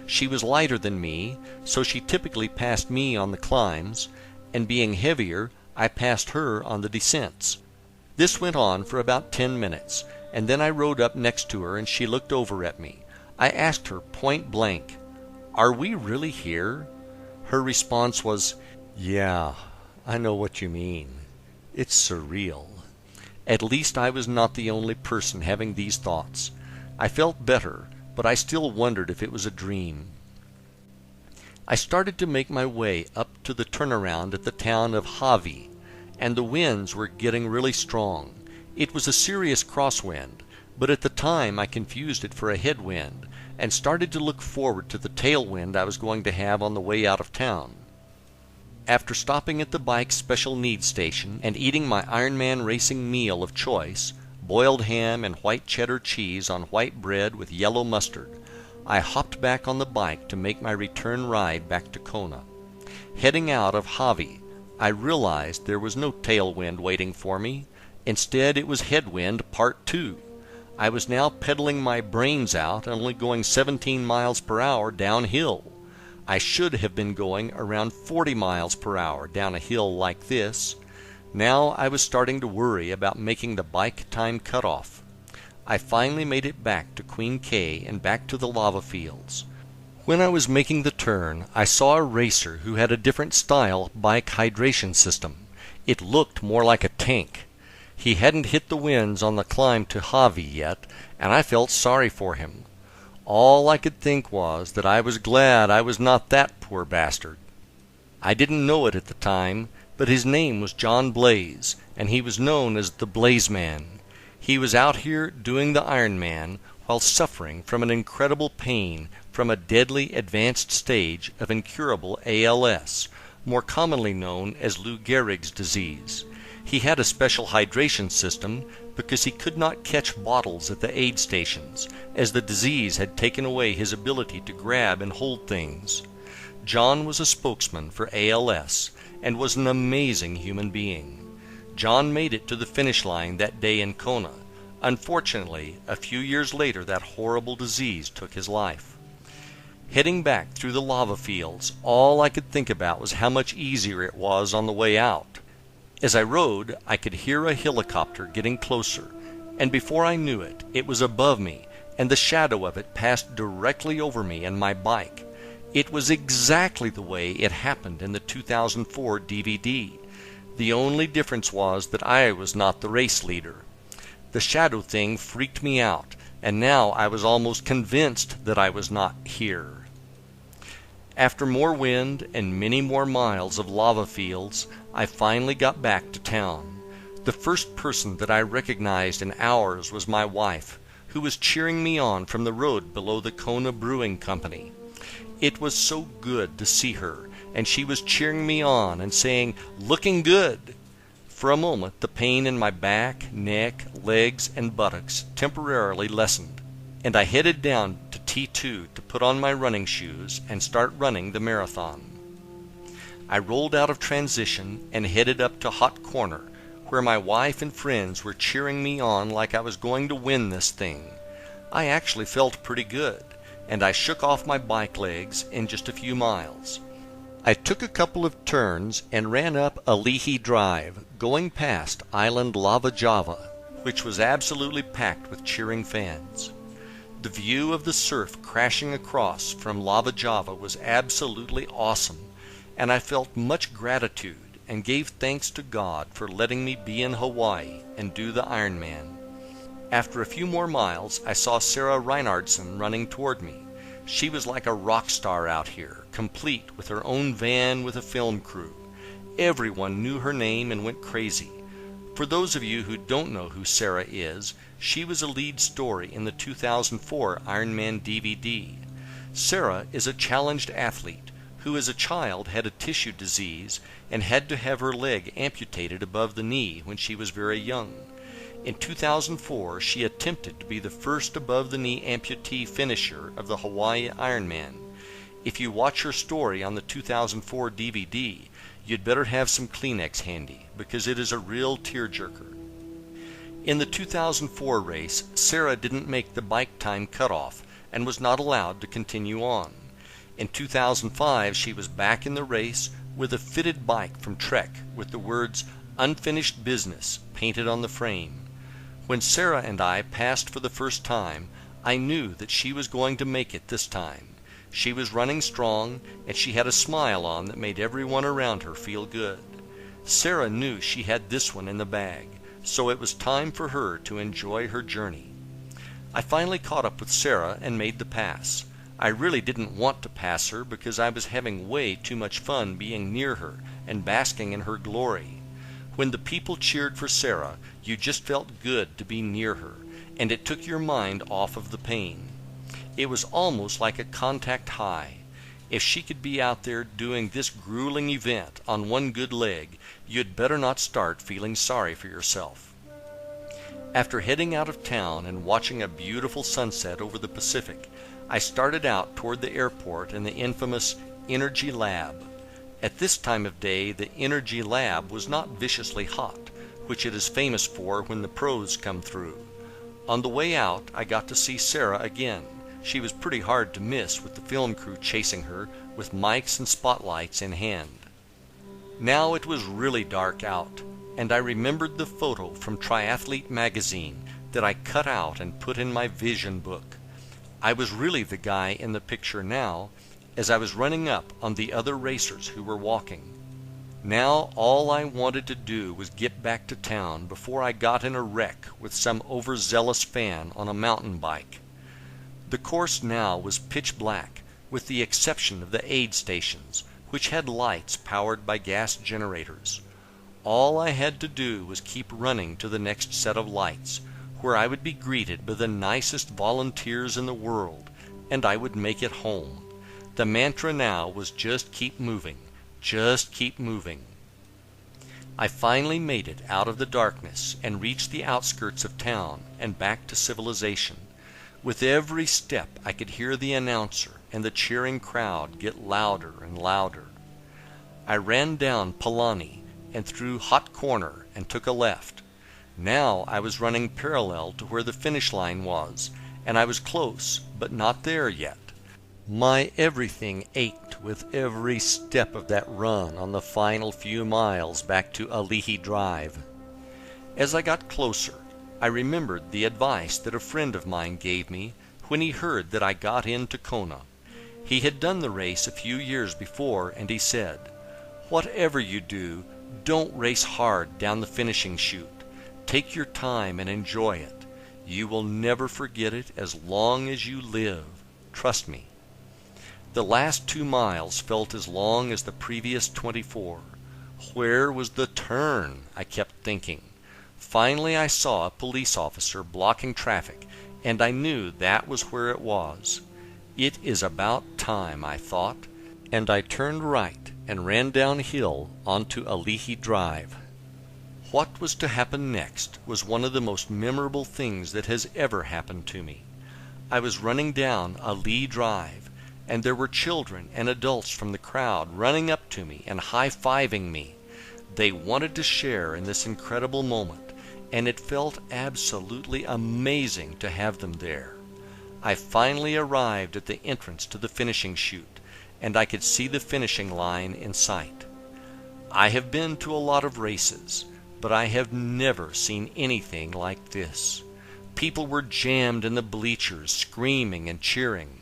She was lighter than me, so she typically passed me on the climbs, and being heavier, I passed her on the descents. This went on for about 10 minutes, and then I rode up next to her and she looked over at me. I asked her point blank, "Are we really here?" Her response was, "Yeah, I know what you mean. It's surreal." At least I was not the only person having these thoughts. I felt better, but I still wondered if it was a dream. I started to make my way up to the turnaround at the town of Hawi, and the winds were getting really strong. It was a serious crosswind, but at the time I confused it for a headwind, and started to look forward to the tailwind I was going to have on the way out of town. After stopping at the bike special needs station and eating my Ironman racing meal of choice, boiled ham and white cheddar cheese on white bread with yellow mustard, I hopped back on the bike to make my return ride back to Kona. Heading out of Hawi, I realized there was no tailwind waiting for me. Instead, it was headwind part 2. I was now pedaling my brains out and only going 17 miles per hour downhill. I should have been going around 40 miles per hour down a hill like this. Now I was starting to worry about making the bike time cutoff. I finally made it back to Queen K and back to the lava fields. When I was making the turn, I saw a racer who had a different style bike hydration system. It looked more like a tank. He hadn't hit the winds on the climb to Hawi yet, and I felt sorry for him. All I could think was that I was glad I was not that poor bastard. I didn't know it at the time, but his name was John Blaze, and he was known as the Blaze Man. He was out here doing the Iron Man while suffering from an incredible pain from a deadly advanced stage of incurable ALS, more commonly known as Lou Gehrig's disease. He had a special hydration system because he could not catch bottles at the aid stations, as the disease had taken away his ability to grab and hold things. John was a spokesman for ALS and was an amazing human being. John made it to the finish line that day in Kona. Unfortunately, a few years later that horrible disease took his life. Heading back through the lava fields, all I could think about was how much easier it was on the way out. As I rode, I could hear a helicopter getting closer, and before I knew it, it was above me, and the shadow of it passed directly over me and my bike. It was exactly the way it happened in the 2004 DVD. The only difference was that I was not the race leader. The shadow thing freaked me out, and now I was almost convinced that I was not here. After more wind and many more miles of lava fields, I finally got back to town. The first person that I recognized in hours was my wife, who was cheering me on from the road below the Kona Brewing Company. It was so good to see her, and she was cheering me on and saying, "Looking good." For a moment, the pain in my back, neck, legs, and buttocks temporarily lessened, and I headed down to T2 to put on my running shoes and start running the marathon. I rolled out of transition and headed up to Hot Corner, where my wife and friends were cheering me on like I was going to win this thing. I actually felt pretty good, and I shook off my bike legs in just a few miles. I took a couple of turns and ran up Alihi Drive, going past Island Lava Java, which was absolutely packed with cheering fans. The view of the surf crashing across from Lava Java was absolutely awesome, and I felt much gratitude and gave thanks to God for letting me be in Hawaii and do the Ironman. After a few more miles, I saw Sarah Reinhardson running toward me. She was like a rock star out here, complete with her own van with a film crew. Everyone knew her name and went crazy. For those of you who don't know who Sarah is, she was a lead story in the 2004 Ironman DVD. Sarah is a challenged athlete who as a child had a tissue disease and had to have her leg amputated above the knee when she was very young. In 2004, she attempted to be the first above-the-knee amputee finisher of the Hawaii Ironman. If you watch her story on the 2004 DVD, you'd better have some Kleenex handy, because it is a real tearjerker. In the 2004 race, Sarah didn't make the bike time cutoff and was not allowed to continue on. In 2005, she was back in the race with a fitted bike from Trek with the words "Unfinished Business" painted on the frame. When Sarah and I passed for the first time, I knew that she was going to make it this time. She was running strong, and she had a smile on that made everyone around her feel good. Sarah knew she had this one in the bag, so it was time for her to enjoy her journey. I finally caught up with Sarah and made the pass. I really didn't want to pass her because I was having way too much fun being near her and basking in her glory. When the people cheered for Sarah, you just felt good to be near her, and it took your mind off of the pain. It was almost like a contact high. If she could be out there doing this grueling event on one good leg, you'd better not start feeling sorry for yourself. After heading out of town and watching a beautiful sunset over the Pacific, I started out toward the airport and the infamous Energy Lab. At this time of day, the Energy Lab was not viciously hot, which it is famous for when the pros come through. On the way out, I got to see Sarah again. She was pretty hard to miss with the film crew chasing her with mics and spotlights in hand. Now it was really dark out, and I remembered the photo from Triathlete magazine that I cut out and put in my vision book. I was really the guy in the picture now, as I was running up on the other racers who were walking. Now all I wanted to do was get back to town before I got in a wreck with some overzealous fan on a mountain bike. The course now was pitch black, with the exception of the aid stations, which had lights powered by gas generators. all I had to do was keep running to the next set of lights, where I would be greeted by the nicest volunteers in the world, and I would make it home. The mantra now was just keep moving, just keep moving. I finally made it out of the darkness and reached the outskirts of town and back to civilization. With every step I could hear the announcer and the cheering crowd get louder and louder. I ran down Palani and through Hot Corner and took a left. Now I was running parallel to where the finish line was, and I was close, but not there yet. My everything ached with every step of that run on the final few miles back to Alihi Drive. As I got closer, I remembered the advice that a friend of mine gave me when he heard that I got into Kona. He had done the race a few years before, and he said, "Whatever you do, don't race hard down the finishing chute. Take your time and enjoy it. You will never forget it as long as you live. Trust me." The last 2 miles felt as long as the previous 24. Where was the turn? I kept thinking. Finally I saw a police officer blocking traffic, and I knew that was where it was. It is about time, I thought, and I turned right and ran downhill onto Alihi Drive. What was to happen next was one of the most memorable things that has ever happened to me. I was running down Alihi Drive, and there were children and adults from the crowd running up to me and high-fiving me. They wanted to share in this incredible moment, and it felt absolutely amazing to have them there. I finally arrived at the entrance to the finishing chute, and I could see the finishing line in sight. I have been to a lot of races, but I have never seen anything like this. People were jammed in the bleachers, screaming and cheering.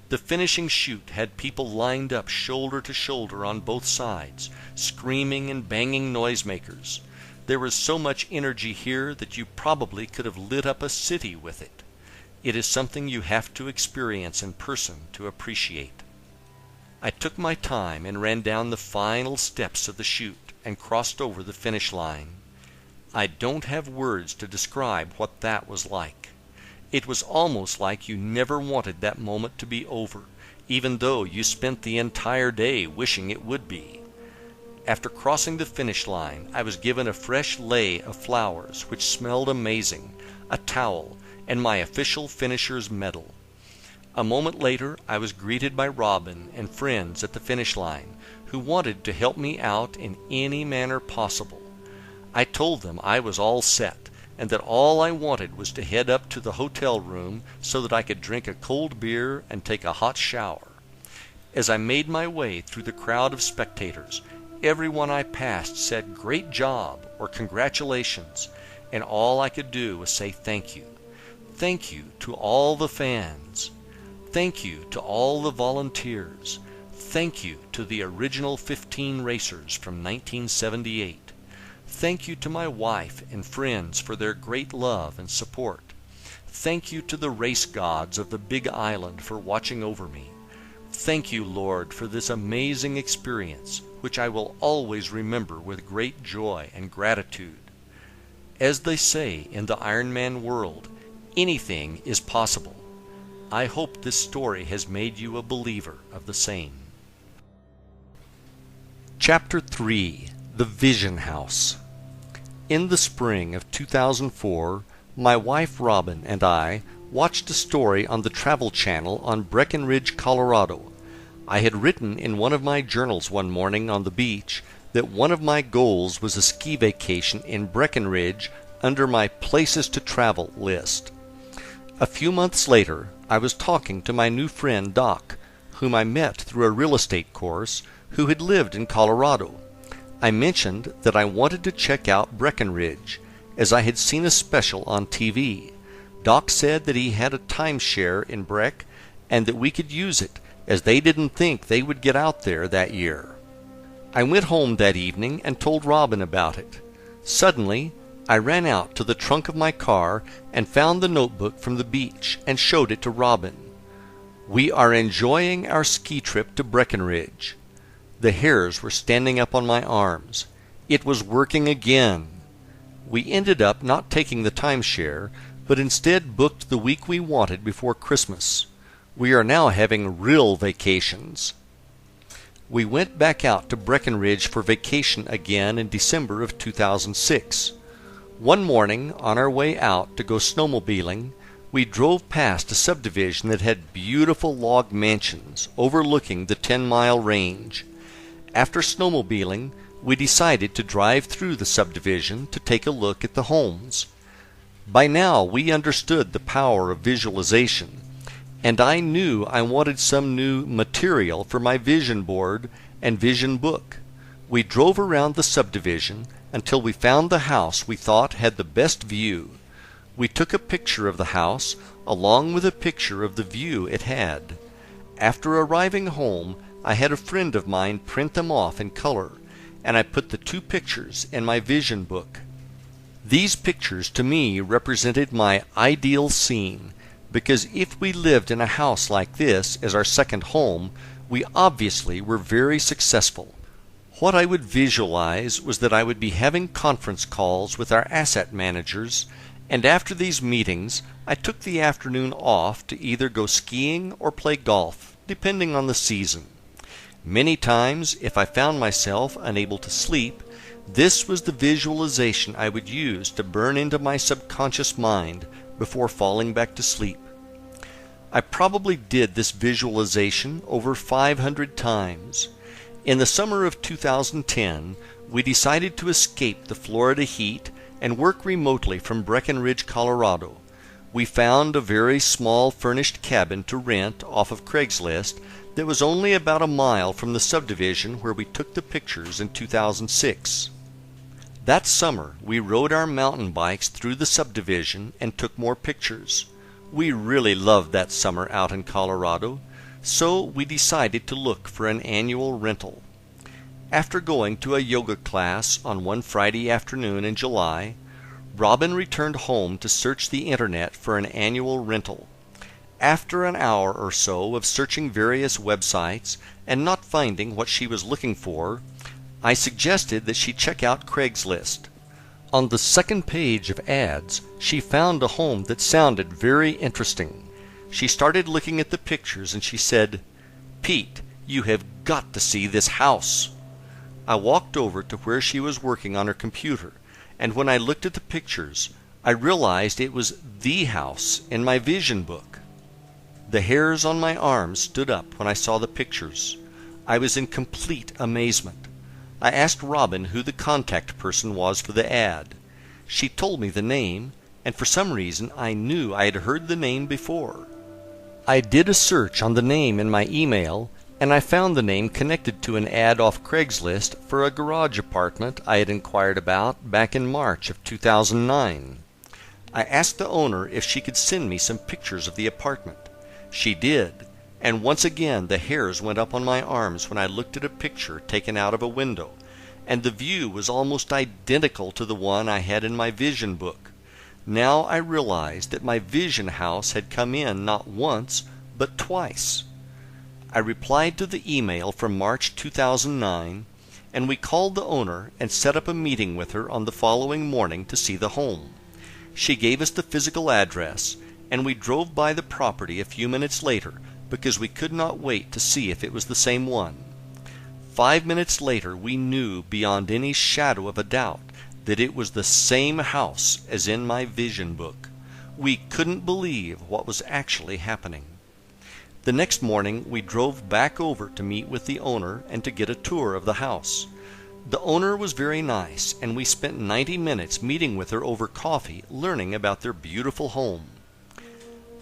The finishing chute had people lined up shoulder to shoulder on both sides, screaming and banging noisemakers. There was so much energy here that you probably could have lit up a city with it. It is something you have to experience in person to appreciate. I took my time and ran down the final steps of the chute and crossed over the finish line. I don't have words to describe what that was like. It was almost like you never wanted that moment to be over, even though you spent the entire day wishing it would be. After crossing the finish line, I was given a fresh lei of flowers which smelled amazing, a towel, and my official finisher's medal. A moment later, I was greeted by Robin and friends at the finish line who wanted to help me out in any manner possible. I told them I was all set, and that all I wanted was to head up to the hotel room so that I could drink a cold beer and take a hot shower. As I made my way through the crowd of spectators, everyone I passed said "Great job" or "Congratulations," and all I could do was say thank you. Thank you to all the fans. Thank you to all the volunteers. Thank you to the original 15 racers from 1978. Thank you to my wife and friends for their great love and support. Thank you to the race gods of the Big Island for watching over me. Thank you, Lord, for this amazing experience, which I will always remember with great joy and gratitude. As they say in the Ironman world, anything is possible. I hope this story has made you a believer of the same. Chapter 3: The Vision House. In the spring of 2004, my wife Robin and I watched a story on the Travel Channel on Breckenridge, Colorado. I had written in one of my journals one morning on the beach that one of my goals was a ski vacation in Breckenridge under my Places to Travel list. A few months later, I was talking to my new friend Doc, whom I met through a real estate course, who had lived in Colorado. I mentioned that I wanted to check out Breckenridge, as I had seen a special on TV. Doc said that he had a timeshare in Breck and that we could use it, as they didn't think they would get out there that year. I went home that evening and told Robin about it. Suddenly, I ran out to the trunk of my car and found the notebook from the beach and showed it to Robin. "We are enjoying our ski trip to Breckenridge." The hairs were standing up on my arms. It was working again. We ended up not taking the timeshare, but instead booked the week we wanted before Christmas. We are now having real vacations. We went back out to Breckenridge for vacation again in December of 2006. One morning, on our way out to go snowmobiling, we drove past a subdivision that had beautiful log mansions overlooking the 10-mile range. After snowmobiling, we decided to drive through the subdivision to take a look at the homes. By now, we understood the power of visualization, and I knew I wanted some new material for my vision board and vision book. We drove around the subdivision until we found the house we thought had the best view. We took a picture of the house along with a picture of the view it had. After arriving home, I had a friend of mine print them off in color, and I put the two pictures in my vision book. These pictures to me represented my ideal scene, because if we lived in a house like this as our second home, we obviously were very successful. What I would visualize was that I would be having conference calls with our asset managers, and after these meetings I took the afternoon off to either go skiing or play golf, depending on the season. Many times, if I found myself unable to sleep, this was the visualization I would use to burn into my subconscious mind before falling back to sleep. I probably did this visualization over 500 times. In the summer of 2010, we decided to escape the Florida heat and work remotely from Breckenridge, Colorado. We found a very small furnished cabin to rent off of Craigslist that was only about a mile from the subdivision where we took the pictures in 2006. That summer, we rode our mountain bikes through the subdivision and took more pictures. We really loved that summer out in Colorado, so we decided to look for an annual rental. After going to a yoga class on one Friday afternoon in July, Robin returned home to search the internet for an annual rental. After an hour or so of searching various websites and not finding what she was looking for, I suggested that she check out Craigslist. On the second page of ads, she found a home that sounded very interesting. She started looking at the pictures and she said, "Pete, you have got to see this house." I walked over to where she was working on her computer, and when I looked at the pictures, I realized it was the house in my vision book. The hairs on my arms stood up when I saw the pictures. I was in complete amazement. I asked Robin who the contact person was for the ad. She told me the name, and for some reason I knew I had heard the name before. I did a search on the name in my email, and I found the name connected to an ad off Craigslist for a garage apartment I had inquired about back in March of 2009. I asked the owner if she could send me some pictures of the apartment. She did, and once again the hairs went up on my arms when I looked at a picture taken out of a window, and the view was almost identical to the one I had in my vision book. Now I realized that my vision house had come in not once, but twice. I replied to the email from March 2009, and we called the owner and set up a meeting with her on the following morning to see the home. She gave us the physical address, and we drove by the property a few minutes later because we could not wait to see if it was the same one. 5 minutes later we knew beyond any shadow of a doubt that it was the same house as in my vision book. We couldn't believe what was actually happening. The next morning we drove back over to meet with the owner and to get a tour of the house. The owner was very nice, and we spent 90 minutes meeting with her over coffee, learning about their beautiful home.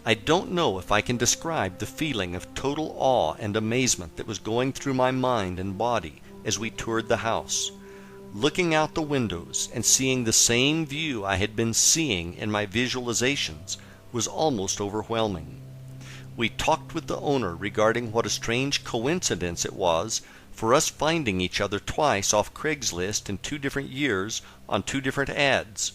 I don't know if I can describe the feeling of total awe and amazement that was going through my mind and body as we toured the house. Looking out the windows and seeing the same view I had been seeing in my visualizations was almost overwhelming. We talked with the owner regarding what a strange coincidence it was for us finding each other twice off Craigslist in 2 different years on 2 different ads.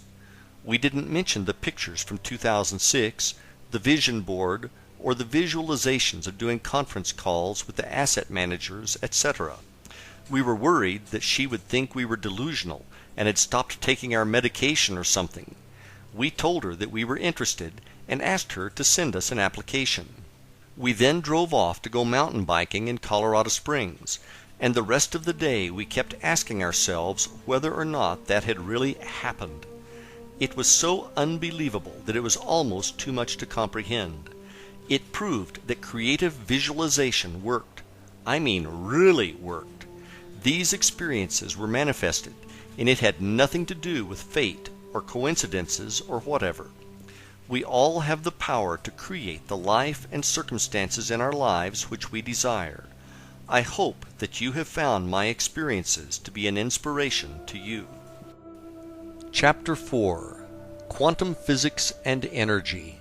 We didn't mention the pictures from 2006, the vision board, or the visualizations of doing conference calls with the asset managers, etc. We were worried that she would think we were delusional and had stopped taking our medication or something. We told her that we were interested and asked her to send us an application. We then drove off to go mountain biking in Colorado Springs, and the rest of the day we kept asking ourselves whether or not that had really happened. It was so unbelievable that it was almost too much to comprehend. It proved that creative visualization worked. I mean, really worked. These experiences were manifested, and it had nothing to do with fate or coincidences or whatever. We all have the power to create the life and circumstances in our lives which we desire. I hope that you have found my experiences to be an inspiration to you. Chapter 4. Quantum Physics and Energy.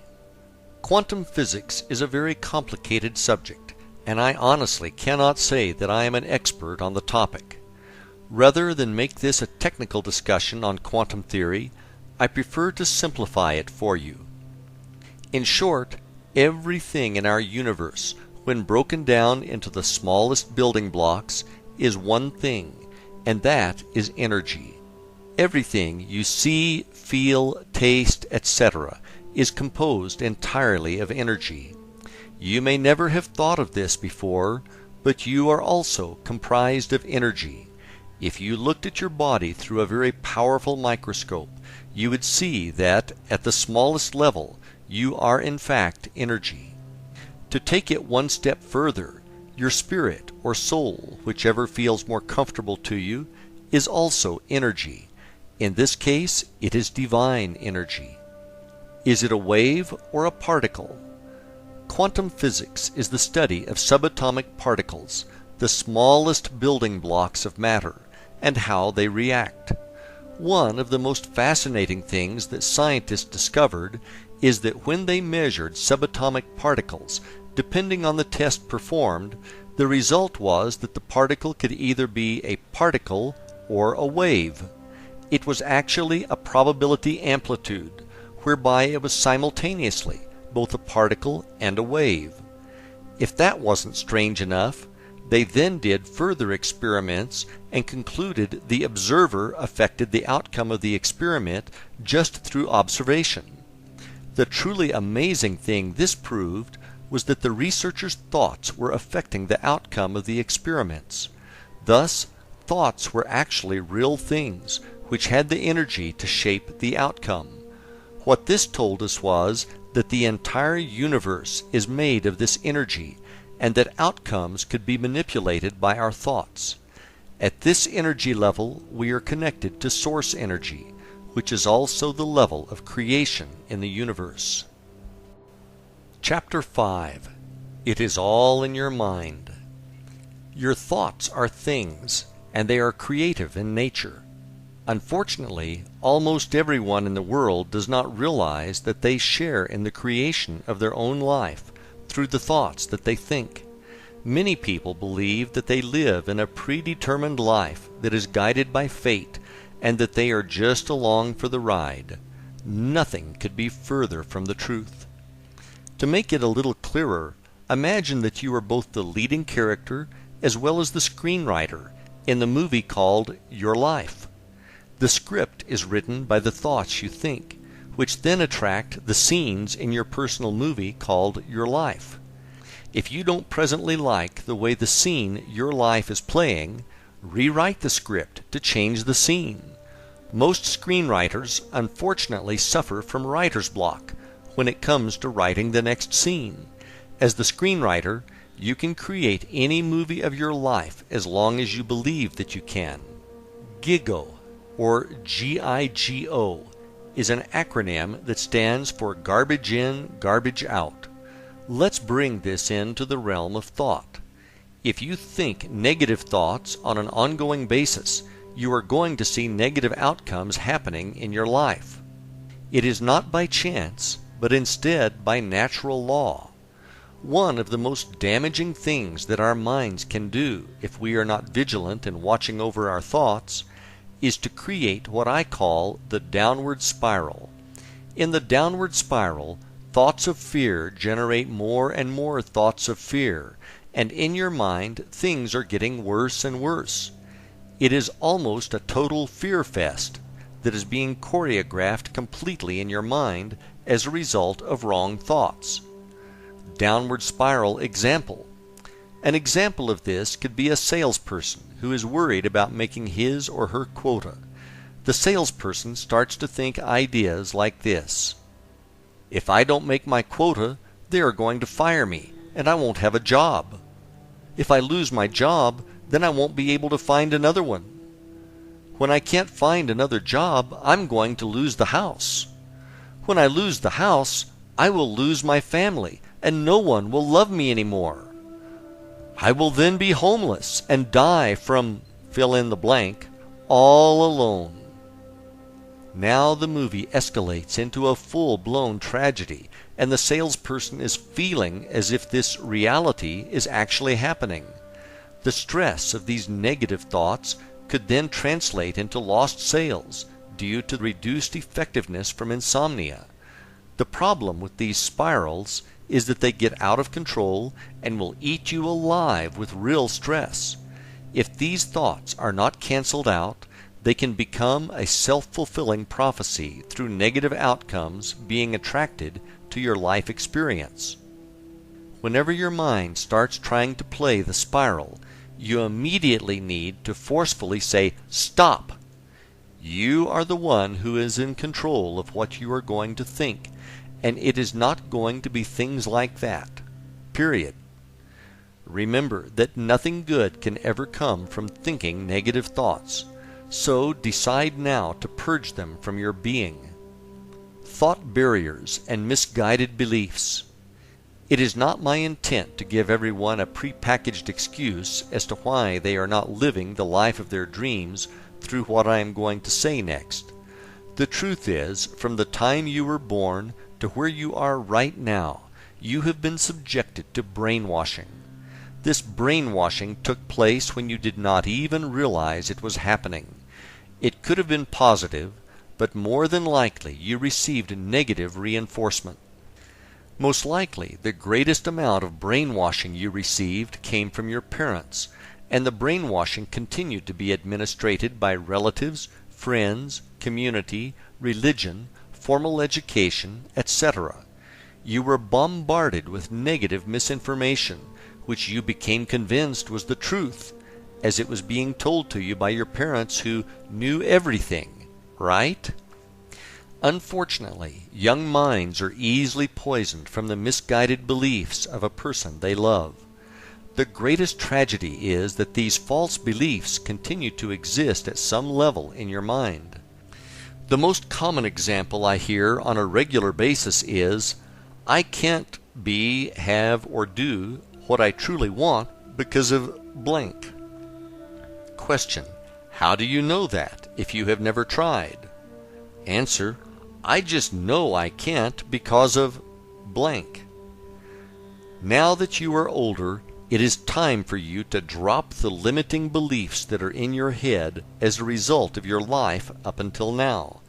Quantum physics is a very complicated subject, and I honestly cannot say that I am an expert on the topic. Rather than make this a technical discussion on quantum theory, I prefer to simplify it for you. In short, everything in our universe, when broken down into the smallest building blocks, is one thing, and that is energy. Everything you see, feel, taste, etc. is composed entirely of energy. You may never have thought of this before, but you are also comprised of energy. If you looked at your body through a very powerful microscope, you would see that, at the smallest level, you are in fact energy. To take it one step further, your spirit or soul, whichever feels more comfortable to you, is also energy. In this case, it is divine energy. Is it a wave or a particle? Quantum physics is the study of subatomic particles, the smallest building blocks of matter, and how they react. One of the most fascinating things that scientists discovered is that when they measured subatomic particles, depending on the test performed, the result was that the particle could either be a particle or a wave. It was actually a probability amplitude, whereby it was simultaneously both a particle and a wave. If that wasn't strange enough, they then did further experiments and concluded the observer affected the outcome of the experiment just through observation. The truly amazing thing this proved was that the researchers' thoughts were affecting the outcome of the experiments. Thus, thoughts were actually real things, which had the energy to shape the outcome. What this told us was that the entire universe is made of this energy, and that outcomes could be manipulated by our thoughts. At this energy level, we are connected to source energy, which is also the level of creation in the universe. Chapter 5. It is all in your mind. Your thoughts are things, and they are creative in nature. Unfortunately, almost everyone in the world does not realize that they share in the creation of their own life through the thoughts that they think. Many people believe that they live in a predetermined life that is guided by fate, and that they are just along for the ride. Nothing could be further from the truth. To make it a little clearer, imagine that you are both the leading character as well as the screenwriter in the movie called Your Life. The script is written by the thoughts you think, which then attract the scenes in your personal movie called Your Life. If you don't presently like the way the scene Your Life is playing, rewrite the script to change the scene. Most screenwriters unfortunately suffer from writer's block when it comes to writing the next scene. As the screenwriter, you can create any movie of your life as long as you believe that you can. GIGO, or G-I-G-O, is an acronym that stands for Garbage In, Garbage Out. Let's bring this into the realm of thought. If you think negative thoughts on an ongoing basis, you are going to see negative outcomes happening in your life. It is not by chance, but instead by natural law. One of the most damaging things that our minds can do if we are not vigilant in watching over our thoughts is to create what I call the downward spiral. In the downward spiral, thoughts of fear generate more and more thoughts of fear, and in your mind things are getting worse and worse. It is almost a total fear fest that is being choreographed completely in your mind as a result of wrong thoughts. Downward spiral example. An example of this could be a salesperson who is worried about making his or her quota. The salesperson starts to think ideas like this: if I don't make my quota, they are going to fire me, and I won't have a job. If I lose my job, then I won't be able to find another one. When I can't find another job, I'm going to lose the house. When I lose the house, I will lose my family, and no one will love me anymore. I will then be homeless and die from fill in the blank, all alone. Now the movie escalates into a full-blown tragedy, and the salesperson is feeling as if this reality is actually happening. The stress of these negative thoughts could then translate into lost sales due to reduced effectiveness from insomnia. The problem with these spirals is that they get out of control and will eat you alive with real stress. If these thoughts are not canceled out, they can become a self-fulfilling prophecy through negative outcomes being attracted to your life experience. Whenever your mind starts trying to play the spiral, you immediately need to forcefully say, "Stop!" You are the one who is in control of what you are going to think, and it is not going to be things like that. Period. Remember that nothing good can ever come from thinking negative thoughts, so decide now to purge them from your being. Thought barriers and misguided beliefs. It is not my intent to give everyone a prepackaged excuse as to why they are not living the life of their dreams through what I am going to say next. The truth is, from the time you were born to where you are right now, you have been subjected to brainwashing. This brainwashing took place when you did not even realize it was happening. It could have been positive, but more than likely you received negative reinforcement. Most likely, the greatest amount of brainwashing you received came from your parents, and the brainwashing continued to be administered by relatives, friends, community, religion, formal education, etc. You were bombarded with negative misinformation, which you became convinced was the truth, as it was being told to you by your parents who knew everything, right? Unfortunately, young minds are easily poisoned from the misguided beliefs of a person they love. The greatest tragedy is that these false beliefs continue to exist at some level in your mind. The most common example I hear on a regular basis is, "I can't be, have, or do what I truly want because of blank." Question: how do you know that if you have never tried? Answer: I just know I can't because of blank. Now that you are older, it is time for you to drop the limiting beliefs that are in your head as a result of your life up until now.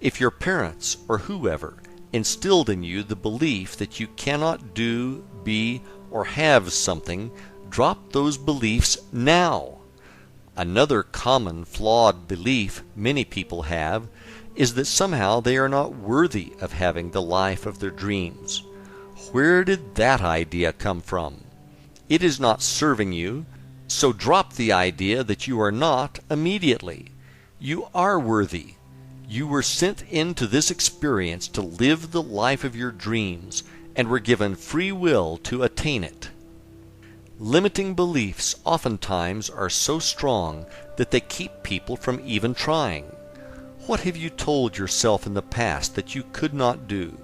If your parents or whoever instilled in you the belief that you cannot do, be, or have something, drop those beliefs now. Another common flawed belief many people have is that somehow they are not worthy of having the life of their dreams. Where did that idea come from? It is not serving you, so drop the idea that you are not immediately. You are worthy. You were sent into this experience to live the life of your dreams and were given free will to attain it. Limiting beliefs oftentimes are so strong that they keep people from even trying. What have you told yourself in the past that you could not do?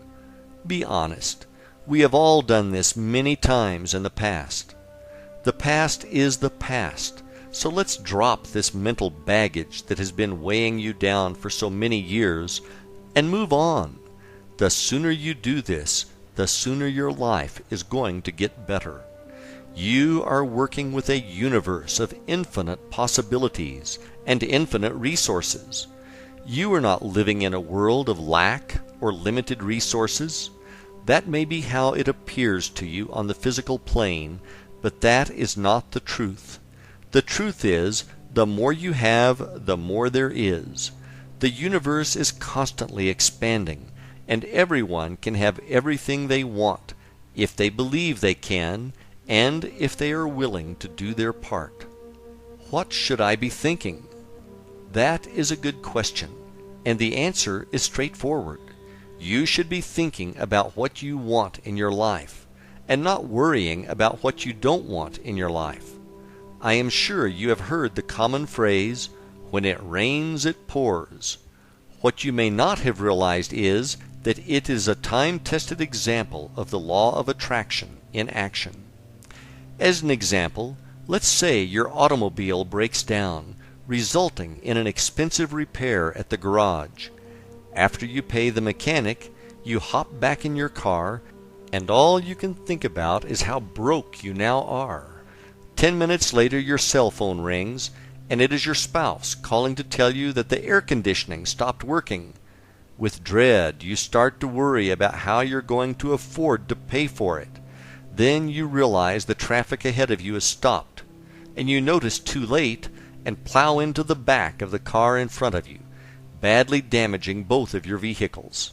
Be honest. We have all done this many times in the past. The past is the past, so let's drop this mental baggage that has been weighing you down for so many years and move on. The sooner you do this, the sooner your life is going to get better. You are working with a universe of infinite possibilities and infinite resources. You are not living in a world of lack or limited resources. That may be how it appears to you on the physical plane, but that is not the truth. The truth is The more you have, the more there is. The universe is constantly expanding, and everyone can have everything they want, if they believe they can, and if they are willing to do their part. What should I be thinking? That is a good question, and the answer is straightforward. You should be thinking about what you want in your life, and not worrying about what you don't want in your life. I am sure you have heard the common phrase, "When it rains, it pours." What you may not have realized is that it is a time-tested example of the law of attraction in action. As an example, let's say your automobile breaks down, resulting in an expensive repair at the garage. After you pay the mechanic, you hop back in your car, and all you can think about is how broke you now are. 10 minutes later your cell phone rings, and it is your spouse calling to tell you that the air conditioning stopped working. With dread, you start to worry about how you're going to afford to pay for it. Then you realize the traffic ahead of you is stopped, and you notice too late and plow into the back of the car in front of you, badly damaging both of your vehicles.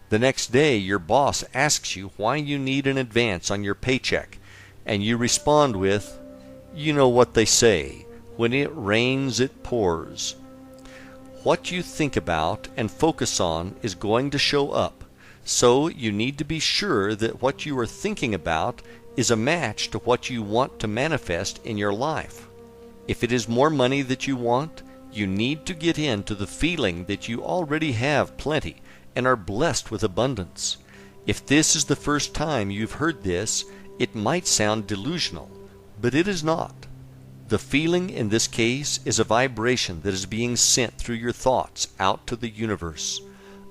The next day, your boss asks you why you need an advance on your paycheck, and you respond with, "You know what they say, when it rains, it pours." What you think about and focus on is going to show up, so you need to be sure that what you are thinking about is a match to what you want to manifest in your life. If it is more money that you want, you need to get into the feeling that you already have plenty and are blessed with abundance. If this is the first time you've heard this, it might sound delusional, but it is not. The feeling in this case is a vibration that is being sent through your thoughts out to the universe.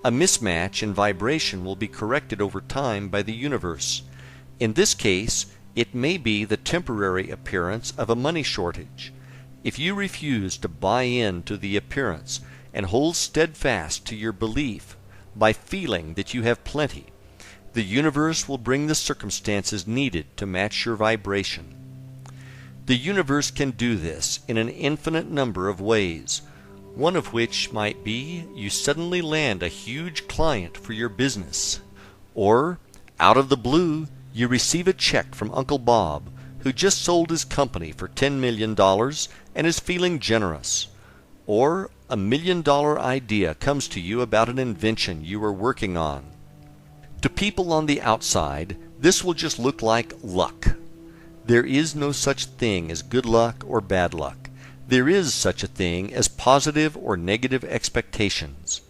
A mismatch in vibration will be corrected over time by the universe. In this case, it may be the temporary appearance of a money shortage. If you refuse to buy into the appearance and hold steadfast to your belief by feeling that you have plenty, the universe will bring the circumstances needed to match your vibration. The universe can do this in an infinite number of ways, one of which might be you suddenly land a huge client for your business, or, out of the blue, you receive a check from Uncle Bob, who just sold his company for $10 million and is feeling generous, or a $1 million idea comes to you about an invention you are working on. To people on the outside, this will just look like luck. There is no such thing as good luck or bad luck. There is such a thing as positive or negative expectations.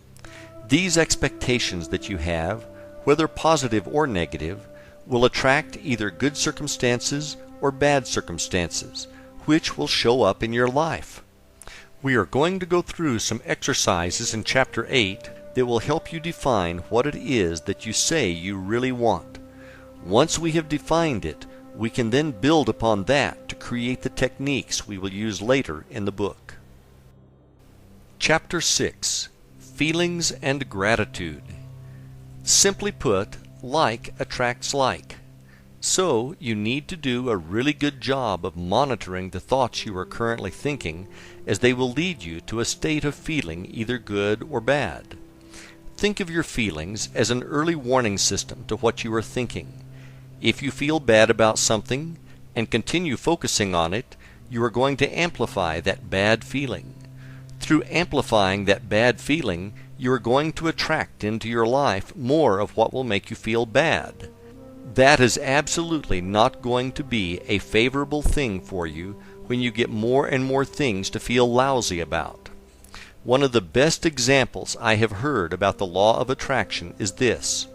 These expectations that you have, whether positive or negative, will attract either good circumstances or bad circumstances, which will show up in your life. We are going to go through some exercises in Chapter 8 that will help you define what it is that you say you really want. Once we have defined it, we can then build upon that to create the techniques we will use later in the book. Chapter 6. Feelings and Gratitude. Simply put, like attracts like. So, you need to do a really good job of monitoring the thoughts you are currently thinking, as they will lead you to a state of feeling either good or bad. Think of your feelings as an early warning system to what you are thinking. If you feel bad about something and continue focusing on it, you are going to amplify that bad feeling. Through amplifying that bad feeling, you are going to attract into your life more of what will make you feel bad. That is absolutely not going to be a favorable thing for you when you get more and more things to feel lousy about. One of the best examples I have heard about the law of attraction is this.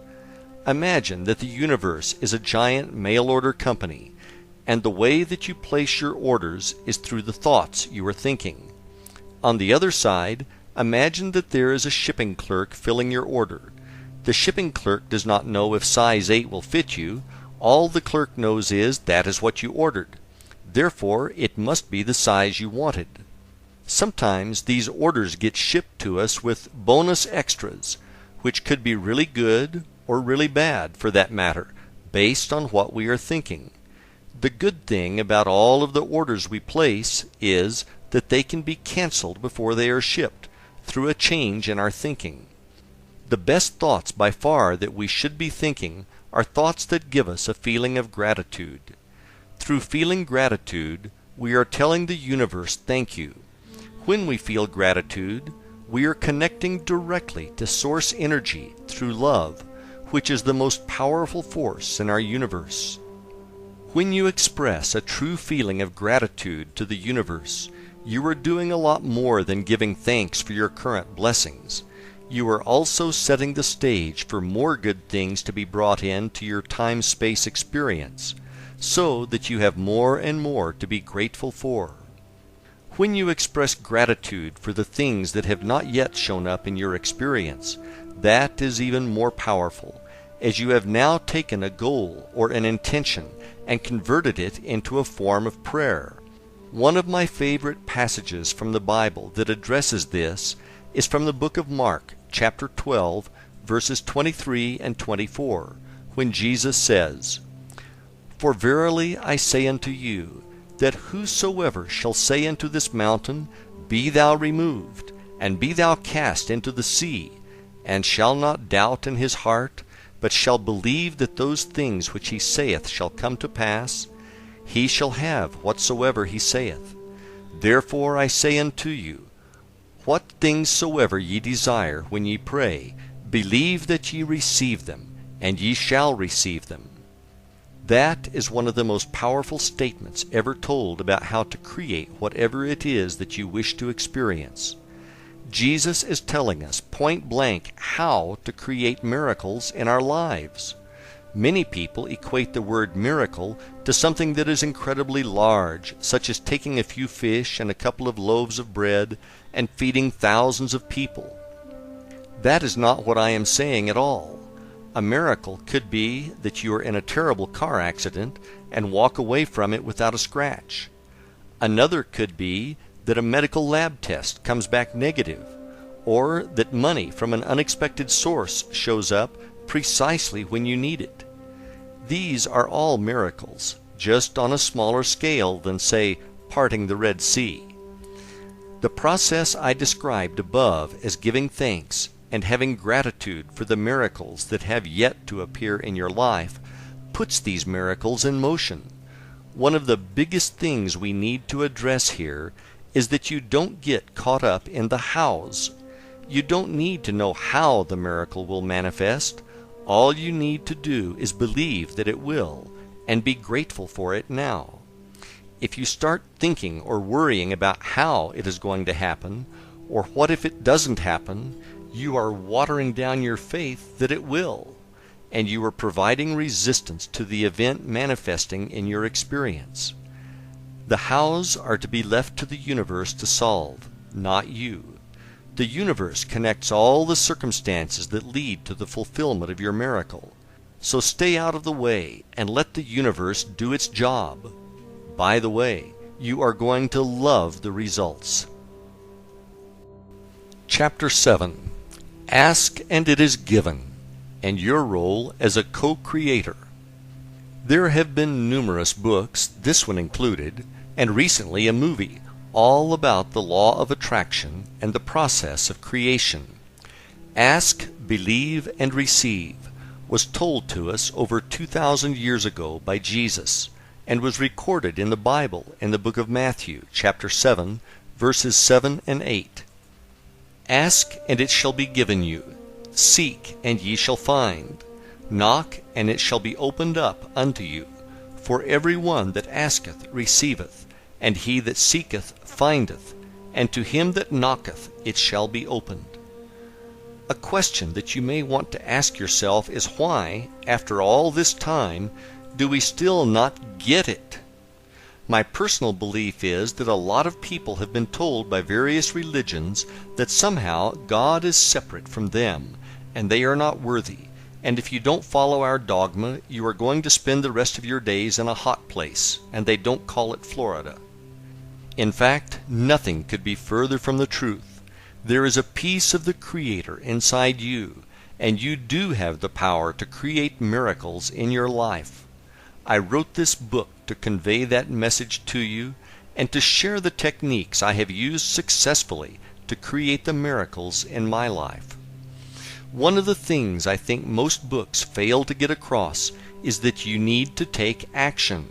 Imagine that the universe is a giant mail-order company, and the way that you place your orders is through the thoughts you are thinking. On the other side, imagine that there is a shipping clerk filling your order. The shipping clerk does not know if size 8 will fit you. All the clerk knows is that is what you ordered. Therefore, it must be the size you wanted. Sometimes these orders get shipped to us with bonus extras, which could be really good or really bad for that matter, based on what we are thinking. The good thing about all of the orders we place is that they can be canceled before they are shipped through a change in our thinking. The best thoughts by far that we should be thinking are thoughts that give us a feeling of gratitude. Through feeling gratitude, we are telling the universe thank you. When we feel gratitude, we are connecting directly to source energy through love, which is the most powerful force in our universe. When you express a true feeling of gratitude to the universe, you are doing a lot more than giving thanks for your current blessings. You are also setting the stage for more good things to be brought into your time-space experience, so that you have more and more to be grateful for. When you express gratitude for the things that have not yet shown up in your experience, that is even more powerful, as you have now taken a goal or an intention and converted it into a form of prayer. One of my favorite passages from the Bible that addresses this is from the book of Mark, chapter 12, verses 23 and 24, when Jesus says, "For verily I say unto you, that whosoever shall say unto this mountain, Be thou removed, and be thou cast into the sea, and shall not doubt in his heart, but shall believe that those things which he saith shall come to pass, he shall have whatsoever he saith. Therefore I say unto you, what things soever ye desire when ye pray, believe that ye receive them, and ye shall receive them." That is one of the most powerful statements ever told about how to create whatever it is that you wish to experience. Jesus is telling us point blank how to create miracles in our lives. Many people equate the word miracle to something that is incredibly large, such as taking a few fish and a couple of loaves of bread and feeding thousands of people. That is not what I am saying at all. A miracle could be that you are in a terrible car accident and walk away from it without a scratch. Another could be that a medical lab test comes back negative, or that money from an unexpected source shows up precisely when you need it. These are all miracles, just on a smaller scale than, say, parting the Red Sea. The process I described above as giving thanks and having gratitude for the miracles that have yet to appear in your life puts these miracles in motion. One of the biggest things we need to address here is that you don't get caught up in the hows. You don't need to know how the miracle will manifest. All you need to do is believe that it will, and be grateful for it now. If you start thinking or worrying about how it is going to happen, or what if it doesn't happen, you are watering down your faith that it will, and you are providing resistance to the event manifesting in your experience. The hows are to be left to the universe to solve, not you. The universe connects all the circumstances that lead to the fulfillment of your miracle. So stay out of the way and let the universe do its job. By the way, you are going to love the results. Chapter 7. Ask and it is given, and your role as a co-creator. There have been numerous books, this one included, and recently a movie, all about the law of attraction and the process of creation. Ask, believe, and receive was told to us over 2,000 years ago by Jesus, and was recorded in the Bible in the book of Matthew, chapter 7, verses 7 and 8. Ask, and it shall be given you. Seek, and ye shall find. Knock, and it shall be opened up unto you. For every one that asketh receiveth, and he that seeketh findeth, and to him that knocketh it shall be opened. A question that you may want to ask yourself is why, after all this time, do we still not get it? My personal belief is that a lot of people have been told by various religions that somehow God is separate from them, and they are not worthy, and if you don't follow our dogma, you are going to spend the rest of your days in a hot place, and they don't call it Florida. In fact, nothing could be further from the truth. There is a piece of the Creator inside you, and you do have the power to create miracles in your life. I wrote this book to convey that message to you, and to share the techniques I have used successfully to create the miracles in my life. One of the things I think most books fail to get across is that you need to take action.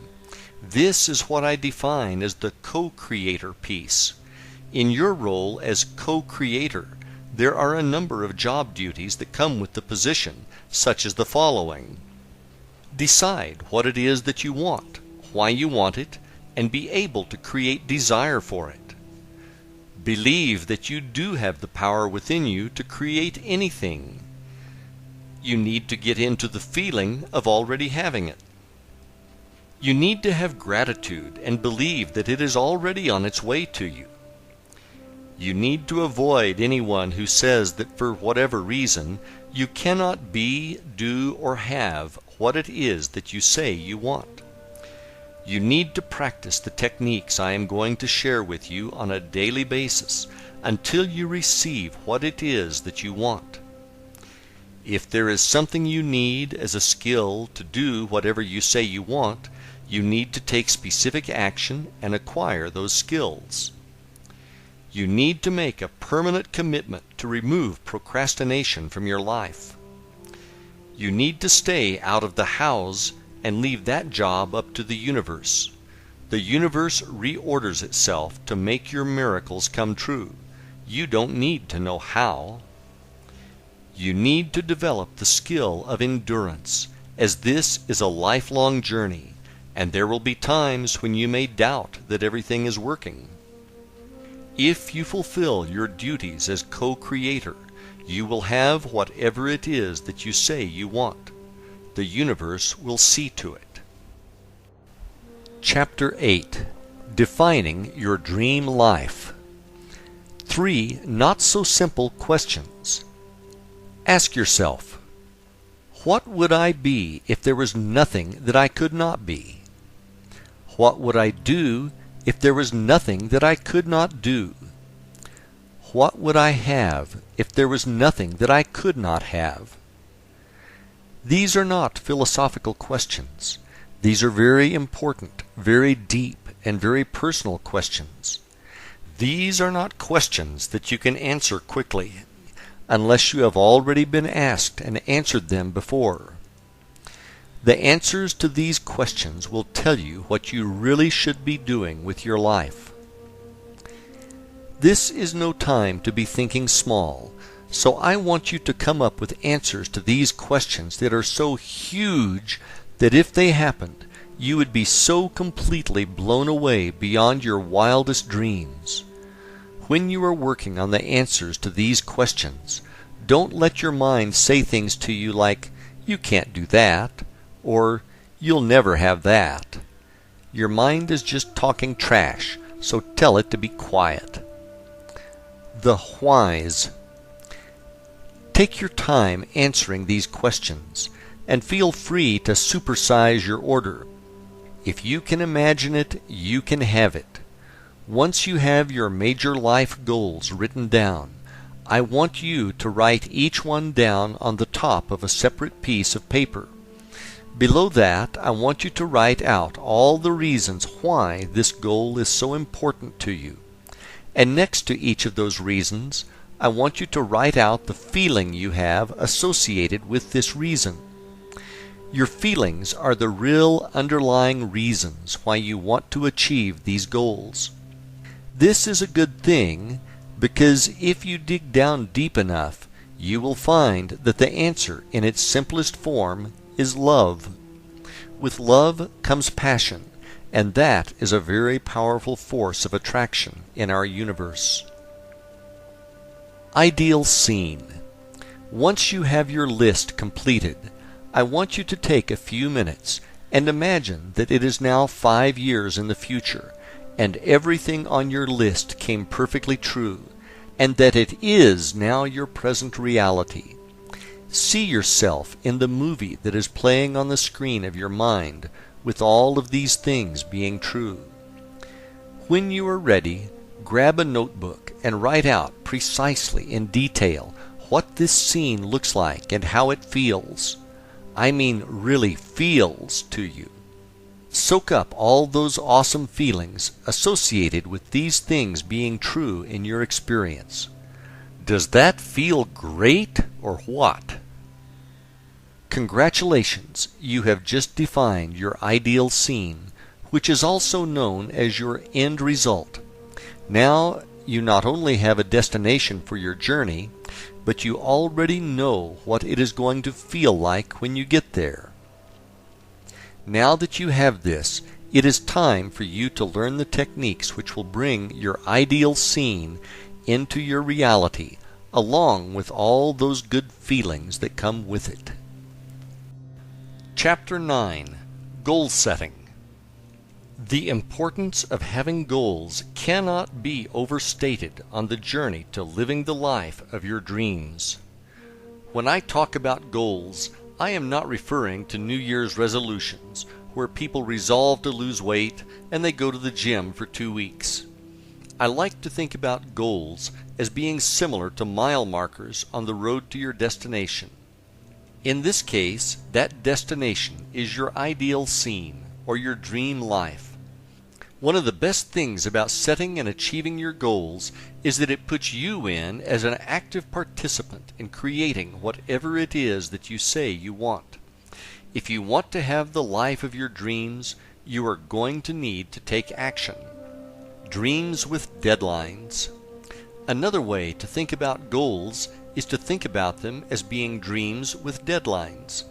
This is what I define as the co-creator piece. In your role as co-creator, there are a number of job duties that come with the position, such as the following. Decide what it is that you want, why you want it, and be able to create desire for it. Believe that you do have the power within you to create anything. You need to get into the feeling of already having it. You need to have gratitude and believe that it is already on its way to you. You need to avoid anyone who says that for whatever reason you cannot be, do, or have what it is that you say you want. You need to practice the techniques I am going to share with you on a daily basis until you receive what it is that you want. If there is something you need as a skill to do whatever you say you want, you need to take specific action and acquire those skills. You need to make a permanent commitment to remove procrastination from your life. You need to stay out of the hows and leave that job up to the universe. The universe reorders itself to make your miracles come true. You don't need to know how. You need to develop the skill of endurance, as this is a lifelong journey, and there will be times when you may doubt that everything is working. If you fulfill your duties as co-creator, you will have whatever it is that you say you want. The universe will see to it. Chapter 8. Defining Your Dream Life. 3 not-so-simple questions. Ask yourself, what would I be if there was nothing that I could not be? What would I do if there was nothing that I could not do? What would I have if there was nothing that I could not have? These are not philosophical questions. These are very important, very deep, and very personal questions. These are not questions that you can answer quickly, unless you have already been asked and answered them before. The answers to these questions will tell you what you really should be doing with your life. This is no time to be thinking small, so I want you to come up with answers to these questions that are so huge that if they happened, you would be so completely blown away beyond your wildest dreams. When you are working on the answers to these questions, don't let your mind say things to you like, "You can't do that," or "You'll never have that." Your mind is just talking trash, so tell it to be quiet. The whys. Take your time answering these questions, and feel free to supersize your order. If you can imagine it, you can have it. Once you have your major life goals written down, I want you to write each one down on the top of a separate piece of paper. Below that, I want you to write out all the reasons why this goal is so important to you. And next to each of those reasons, I want you to write out the feeling you have associated with this reason. Your feelings are the real underlying reasons why you want to achieve these goals. This is a good thing because if you dig down deep enough, you will find that the answer in its simplest form is love. With love comes passion, and that is a very powerful force of attraction in our universe. Ideal scene. Once you have your list completed, I want you to take a few minutes and imagine that it is now 5 years in the future, and everything on your list came perfectly true, and that it is now your present reality. See yourself in the movie that is playing on the screen of your mind, with all of these things being true. When you are ready, grab a notebook and write out precisely in detail what this scene looks like and how it feels. I mean really feels to you. Soak up all those awesome feelings associated with these things being true in your experience. Does that feel great or what? Congratulations, you have just defined your ideal scene, which is also known as your end result. Now you not only have a destination for your journey, but you already know what it is going to feel like when you get there. Now that you have this, it is time for you to learn the techniques which will bring your ideal scene into your reality, along with all those good feelings that come with it. Chapter 9. Goal Setting. The importance of having goals cannot be overstated on the journey to living the life of your dreams. When I talk about goals, I am not referring to New Year's resolutions, where people resolve to lose weight and they go to the gym for 2 weeks. I like to think about goals as being similar to mile markers on the road to your destination. In this case, that destination is your ideal scene or your dream life. One of the best things about setting and achieving your goals is that it puts you in as an active participant in creating whatever it is that you say you want. If you want to have the life of your dreams, you are going to need to take action. Dreams with deadlines. Another way to think about goals is to think about them as being dreams with deadlines.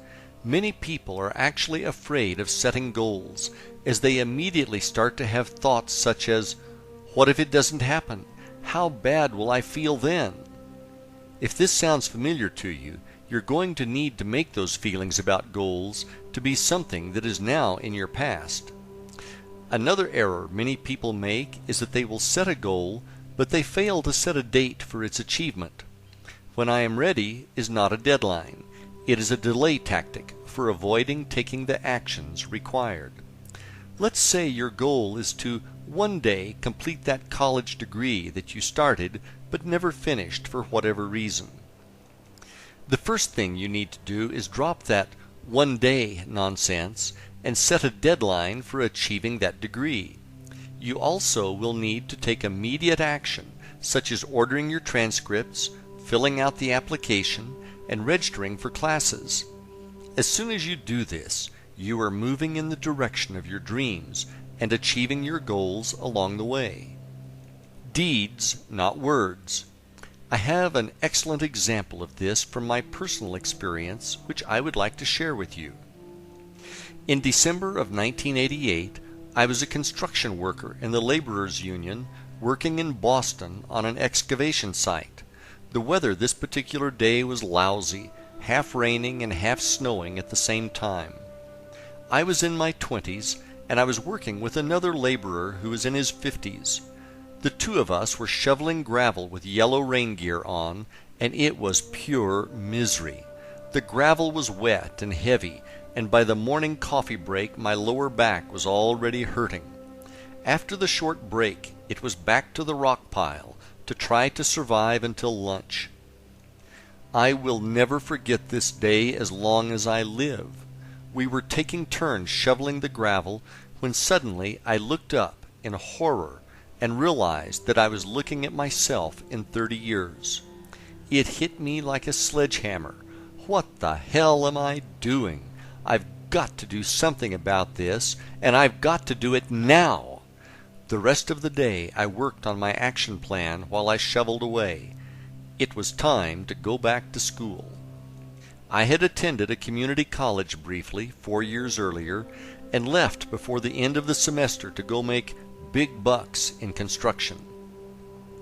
Many people are actually afraid of setting goals, as they immediately start to have thoughts such as, what if it doesn't happen? How bad will I feel then? If this sounds familiar to you, you're going to need to make those feelings about goals to be something that is now in your past. Another error many people make is that they will set a goal, but they fail to set a date for its achievement. When I am ready is not a deadline. It is a delay tactic for avoiding taking the actions required. Let's say your goal is to one day complete that college degree that you started but never finished for whatever reason. The first thing you need to do is drop that one day nonsense and set a deadline for achieving that degree. You also will need to take immediate action, such as ordering your transcripts, filling out the application, and registering for classes. As soon as you do this, you are moving in the direction of your dreams and achieving your goals along the way. Deeds, not words. I have an excellent example of this from my personal experience, which I would like to share with you. In December of 1988, I was a construction worker in the Laborers Union working in Boston on an excavation site. The weather this particular day was lousy, half raining and half snowing at the same time. I was in my 20s, and I was working with another laborer who was in his 50s. The two of us were shoveling gravel with yellow rain gear on, and it was pure misery. The gravel was wet and heavy, and by the morning coffee break my lower back was already hurting. After the short break, it was back to the rock pile to try to survive until lunch. I will never forget this day as long as I live. We were taking turns shoveling the gravel when suddenly I looked up in horror and realized that I was looking at myself in 30 years. It hit me like a sledgehammer. What the hell am I doing? I've got to do something about this, and I've got to do it now. The rest of the day I worked on my action plan while I shoveled away. It was time to go back to school. I had attended a community college briefly 4 years earlier and left before the end of the semester to go make big bucks in construction.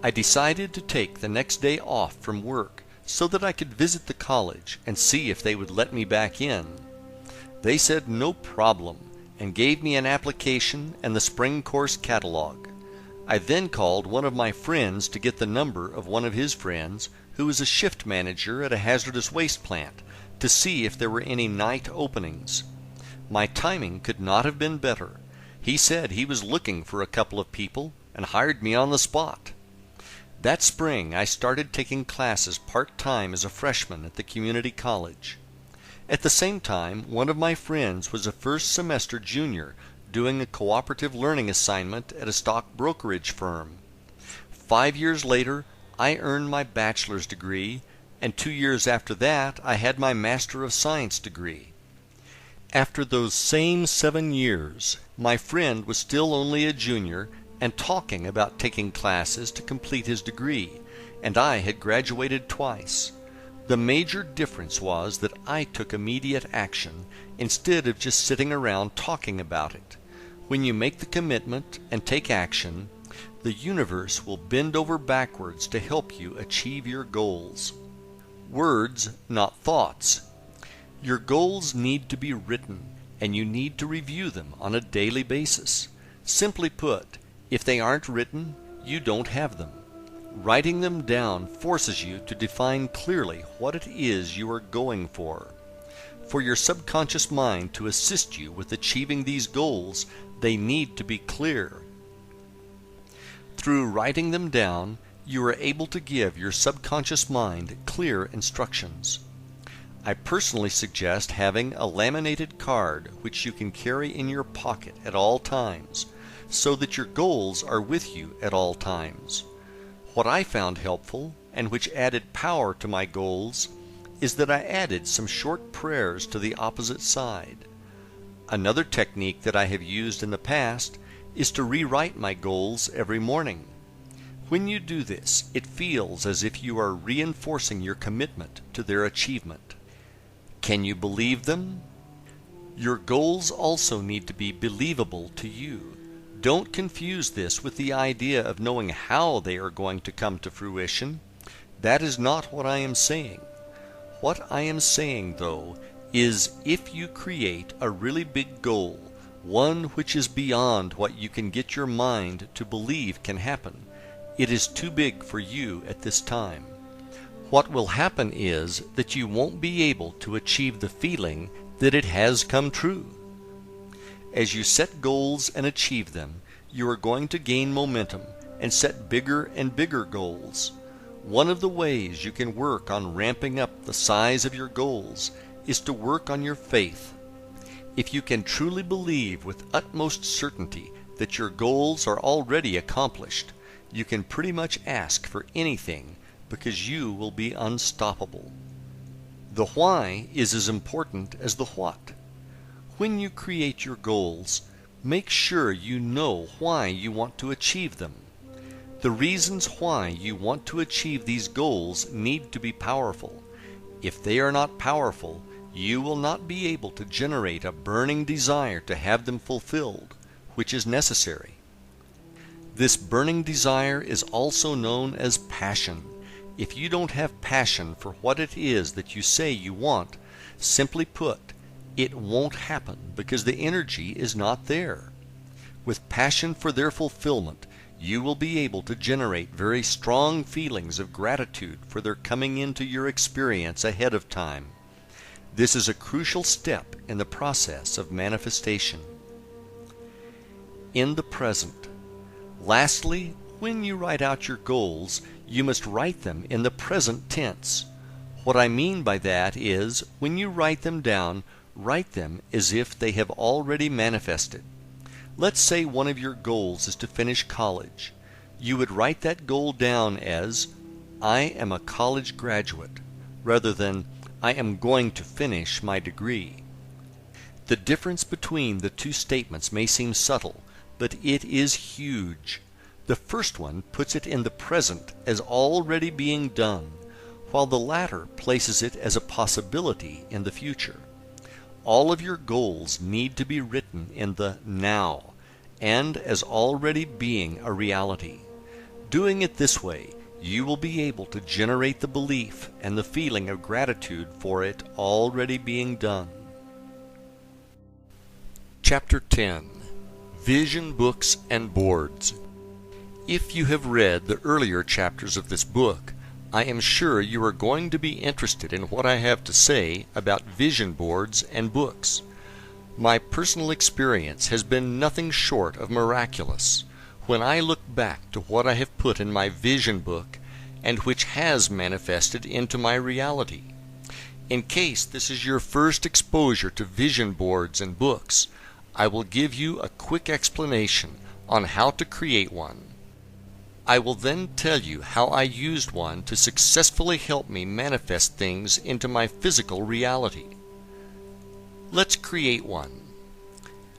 I decided to take the next day off from work so that I could visit the college and see if they would let me back in. They said no problem and gave me an application and the spring course catalog. I then called one of my friends to get the number of one of his friends who was a shift manager at a hazardous waste plant to see if there were any night openings. My timing could not have been better. He said he was looking for a couple of people and hired me on the spot. That spring I started taking classes part-time as a freshman at the community college. At the same time, one of my friends was a first semester junior doing a cooperative learning assignment at a stock brokerage firm. 5 years later, I earned my bachelor's degree, and 2 years after that, I had my Master of Science degree. After those same 7 years, my friend was still only a junior and talking about taking classes to complete his degree, and I had graduated twice. The major difference was that I took immediate action instead of just sitting around talking about it. When you make the commitment and take action, the universe will bend over backwards to help you achieve your goals. Words, not thoughts. Your goals need to be written, and you need to review them on a daily basis. Simply put, if they aren't written, you don't have them. Writing them down forces you to define clearly what it is you are going for. For your subconscious mind to assist you with achieving these goals, they need to be clear. Through writing them down, you are able to give your subconscious mind clear instructions. I personally suggest having a laminated card which you can carry in your pocket at all times, so that your goals are with you at all times. What I found helpful, and which added power to my goals, is that I added some short prayers to the opposite side. Another technique that I have used in the past is to rewrite my goals every morning. When you do this, it feels as if you are reinforcing your commitment to their achievement. Can you believe them? Your goals also need to be believable to you. Don't confuse this with the idea of knowing how they are going to come to fruition. That is not what I am saying. What I am saying, though, is if you create a really big goal, one which is beyond what you can get your mind to believe can happen, it is too big for you at this time. What will happen is that you won't be able to achieve the feeling that it has come true. As you set goals and achieve them, you are going to gain momentum and set bigger and bigger goals. One of the ways you can work on ramping up the size of your goals is to work on your faith. If you can truly believe with utmost certainty that your goals are already accomplished, you can pretty much ask for anything because you will be unstoppable. The why is as important as the what. When you create your goals, make sure you know why you want to achieve them. The reasons why you want to achieve these goals need to be powerful. If they are not powerful, you will not be able to generate a burning desire to have them fulfilled, which is necessary. This burning desire is also known as passion. If you don't have passion for what it is that you say you want, simply put, it won't happen because the energy is not there. With passion for their fulfillment, you will be able to generate very strong feelings of gratitude for their coming into your experience ahead of time. This is a crucial step in the process of manifestation. In the present. Lastly, when you write out your goals, you must write them in the present tense. What I mean by that is, when you write them down, write them as if they have already manifested. Let's say one of your goals is to finish college. You would write that goal down as, I am a college graduate, rather than, I am going to finish my degree. The difference between the two statements may seem subtle, but it is huge. The first one puts it in the present as already being done, while the latter places it as a possibility in the future. All of your goals need to be written in the now, and as already being a reality. Doing it this way, you will be able to generate the belief and the feeling of gratitude for it already being done. Chapter 10. Vision Books and Boards. If you have read the earlier chapters of this book, I am sure you are going to be interested in what I have to say about vision boards and books. My personal experience has been nothing short of miraculous when I look back to what I have put in my vision book and which has manifested into my reality. In case this is your first exposure to vision boards and books, I will give you a quick explanation on how to create one. I will then tell you how I used one to successfully help me manifest things into my physical reality. Let's create one.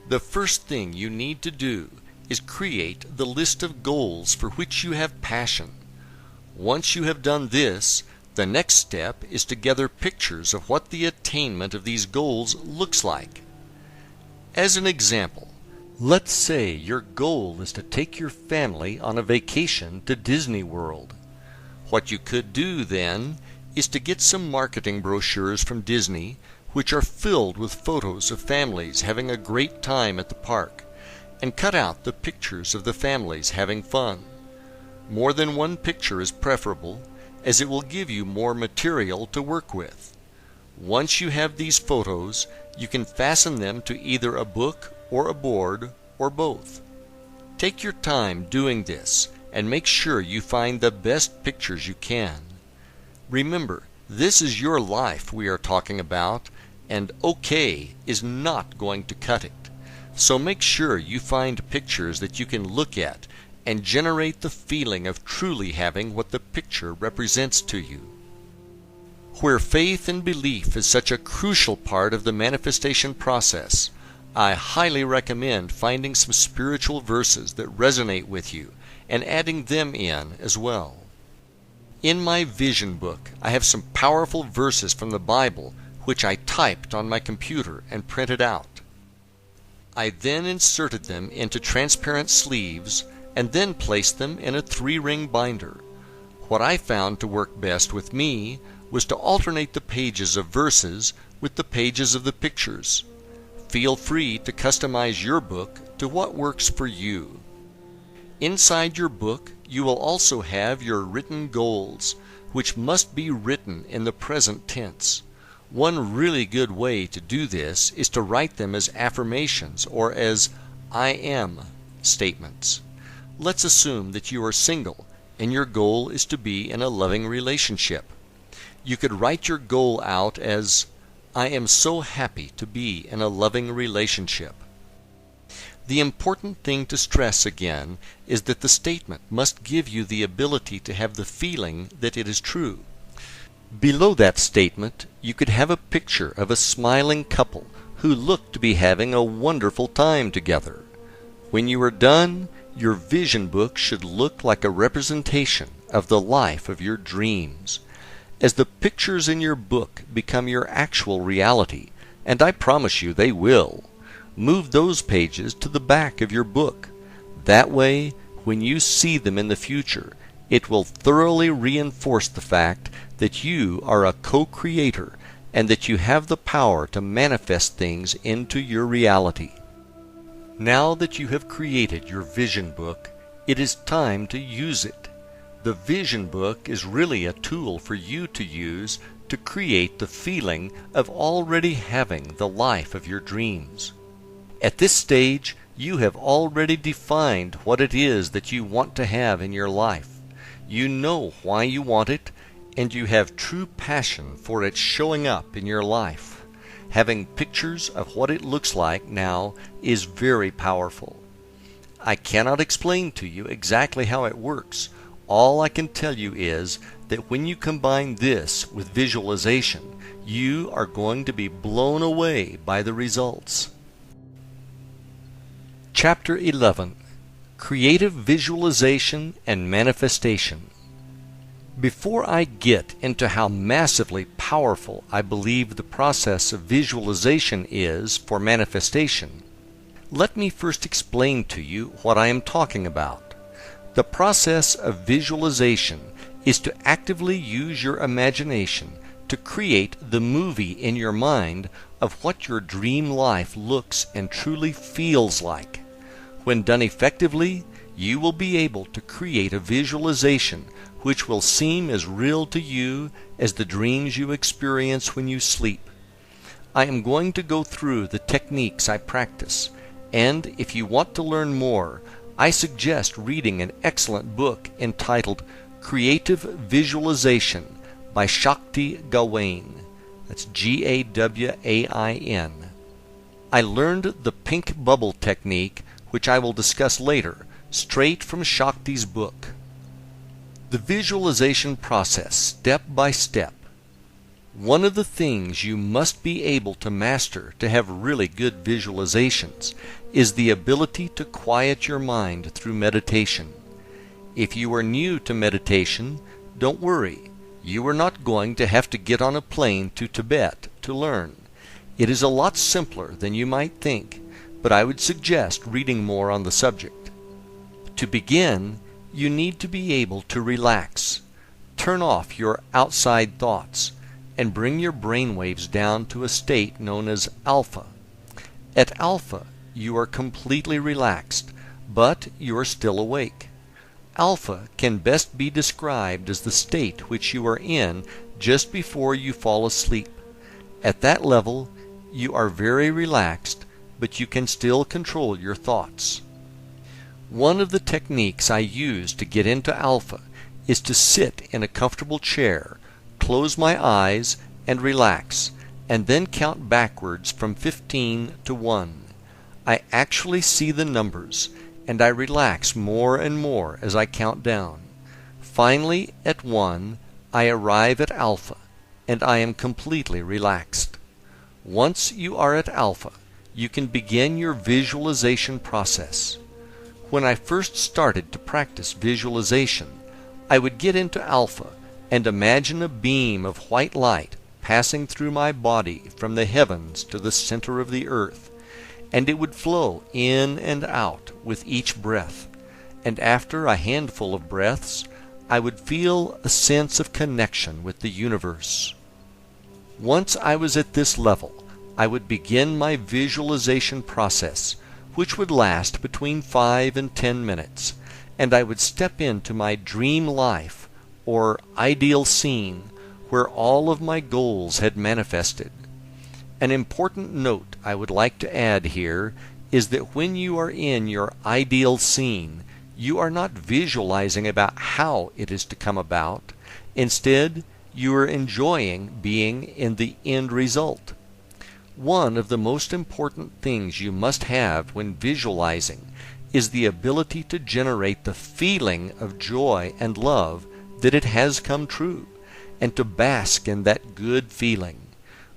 The first thing you need to do is create the list of goals for which you have passion. Once you have done this, the next step is to gather pictures of what the attainment of these goals looks like. As an example, let's say your goal is to take your family on a vacation to Disney World. What you could do then is to get some marketing brochures from Disney which are filled with photos of families having a great time at the park, and cut out the pictures of the families having fun. More than one picture is preferable, as it will give you more material to work with. Once you have these photos, you can fasten them to either a book or a board or both. Take your time doing this and make sure you find the best pictures you can. Remember, this is your life we are talking about, and okay is not going to cut it. So make sure you find pictures that you can look at and generate the feeling of truly having what the picture represents to you. Where faith and belief is such a crucial part of the manifestation process, I highly recommend finding some spiritual verses that resonate with you and adding them in as well. In my vision book, I have some powerful verses from the Bible which I typed on my computer and printed out. I then inserted them into transparent sleeves and then placed them in a 3-ring binder. What I found to work best with me was to alternate the pages of verses with the pages of the pictures. Feel free to customize your book to what works for you. Inside your book, you will also have your written goals, which must be written in the present tense. One really good way to do this is to write them as affirmations or as I am statements. Let's assume that you are single and your goal is to be in a loving relationship. You could write your goal out as I am so happy to be in a loving relationship. The important thing to stress again is that the statement must give you the ability to have the feeling that it is true. Below that statement, you could have a picture of a smiling couple who look to be having a wonderful time together. When you are done, your vision book should look like a representation of the life of your dreams. As the pictures in your book become your actual reality, and I promise you they will, move those pages to the back of your book. That way, when you see them in the future, it will thoroughly reinforce the fact that you are a co-creator and that you have the power to manifest things into your reality. Now that you have created your vision book, it is time to use it. The vision book is really a tool for you to use to create the feeling of already having the life of your dreams. At this stage, you have already defined what it is that you want to have in your life. You know why you want it, and you have true passion for it showing up in your life. Having pictures of what it looks like now is very powerful. I cannot explain to you exactly how it works. All I can tell you is that when you combine this with visualization, you are going to be blown away by the results. Chapter 11. Creative Visualization and Manifestation. Before I get into how massively powerful I believe the process of visualization is for manifestation, let me first explain to you what I am talking about. The process of visualization is to actively use your imagination to create the movie in your mind of what your dream life looks and truly feels like. When done effectively, you will be able to create a visualization which will seem as real to you as the dreams you experience when you sleep. I am going to go through the techniques I practice, and if you want to learn more, I suggest reading an excellent book entitled Creative Visualization by Shakti Gawain. That's Gawain. I learned the pink bubble technique, which I will discuss later, straight from Shakti's book. The visualization process, step by step. One of the things you must be able to master to have really good visualizations is the ability to quiet your mind through meditation. If you are new to meditation, don't worry. You are not going to have to get on a plane to Tibet to learn. It is a lot simpler than you might think, but I would suggest reading more on the subject. To begin, you need to be able to relax. Turn off your outside thoughts and bring your brainwaves down to a state known as alpha. At alpha, you are completely relaxed, but you are still awake. Alpha can best be described as the state which you are in just before you fall asleep. At that level, you are very relaxed, but you can still control your thoughts. One of the techniques I use to get into alpha is to sit in a comfortable chair, close my eyes, and relax, and then count backwards from 15 to 1. I actually see the numbers, and I relax more and more as I count down. Finally, at 1, I arrive at alpha, and I am completely relaxed. Once you are at alpha, you can begin your visualization process. When I first started to practice visualization, I would get into alpha and imagine a beam of white light passing through my body from the heavens to the center of the earth, and it would flow in and out with each breath, and after a handful of breaths, I would feel a sense of connection with the universe. Once I was at this level, I would begin my visualization process, which would last between 5 and 10 minutes, and I would step into my dream life, or ideal scene, where all of my goals had manifested. An important note I would like to add here is that when you are in your ideal scene, you are not visualizing about how it is to come about. Instead, you are enjoying being in the end result. One of the most important things you must have when visualizing is the ability to generate the feeling of joy and love that it has come true, and to bask in that good feeling.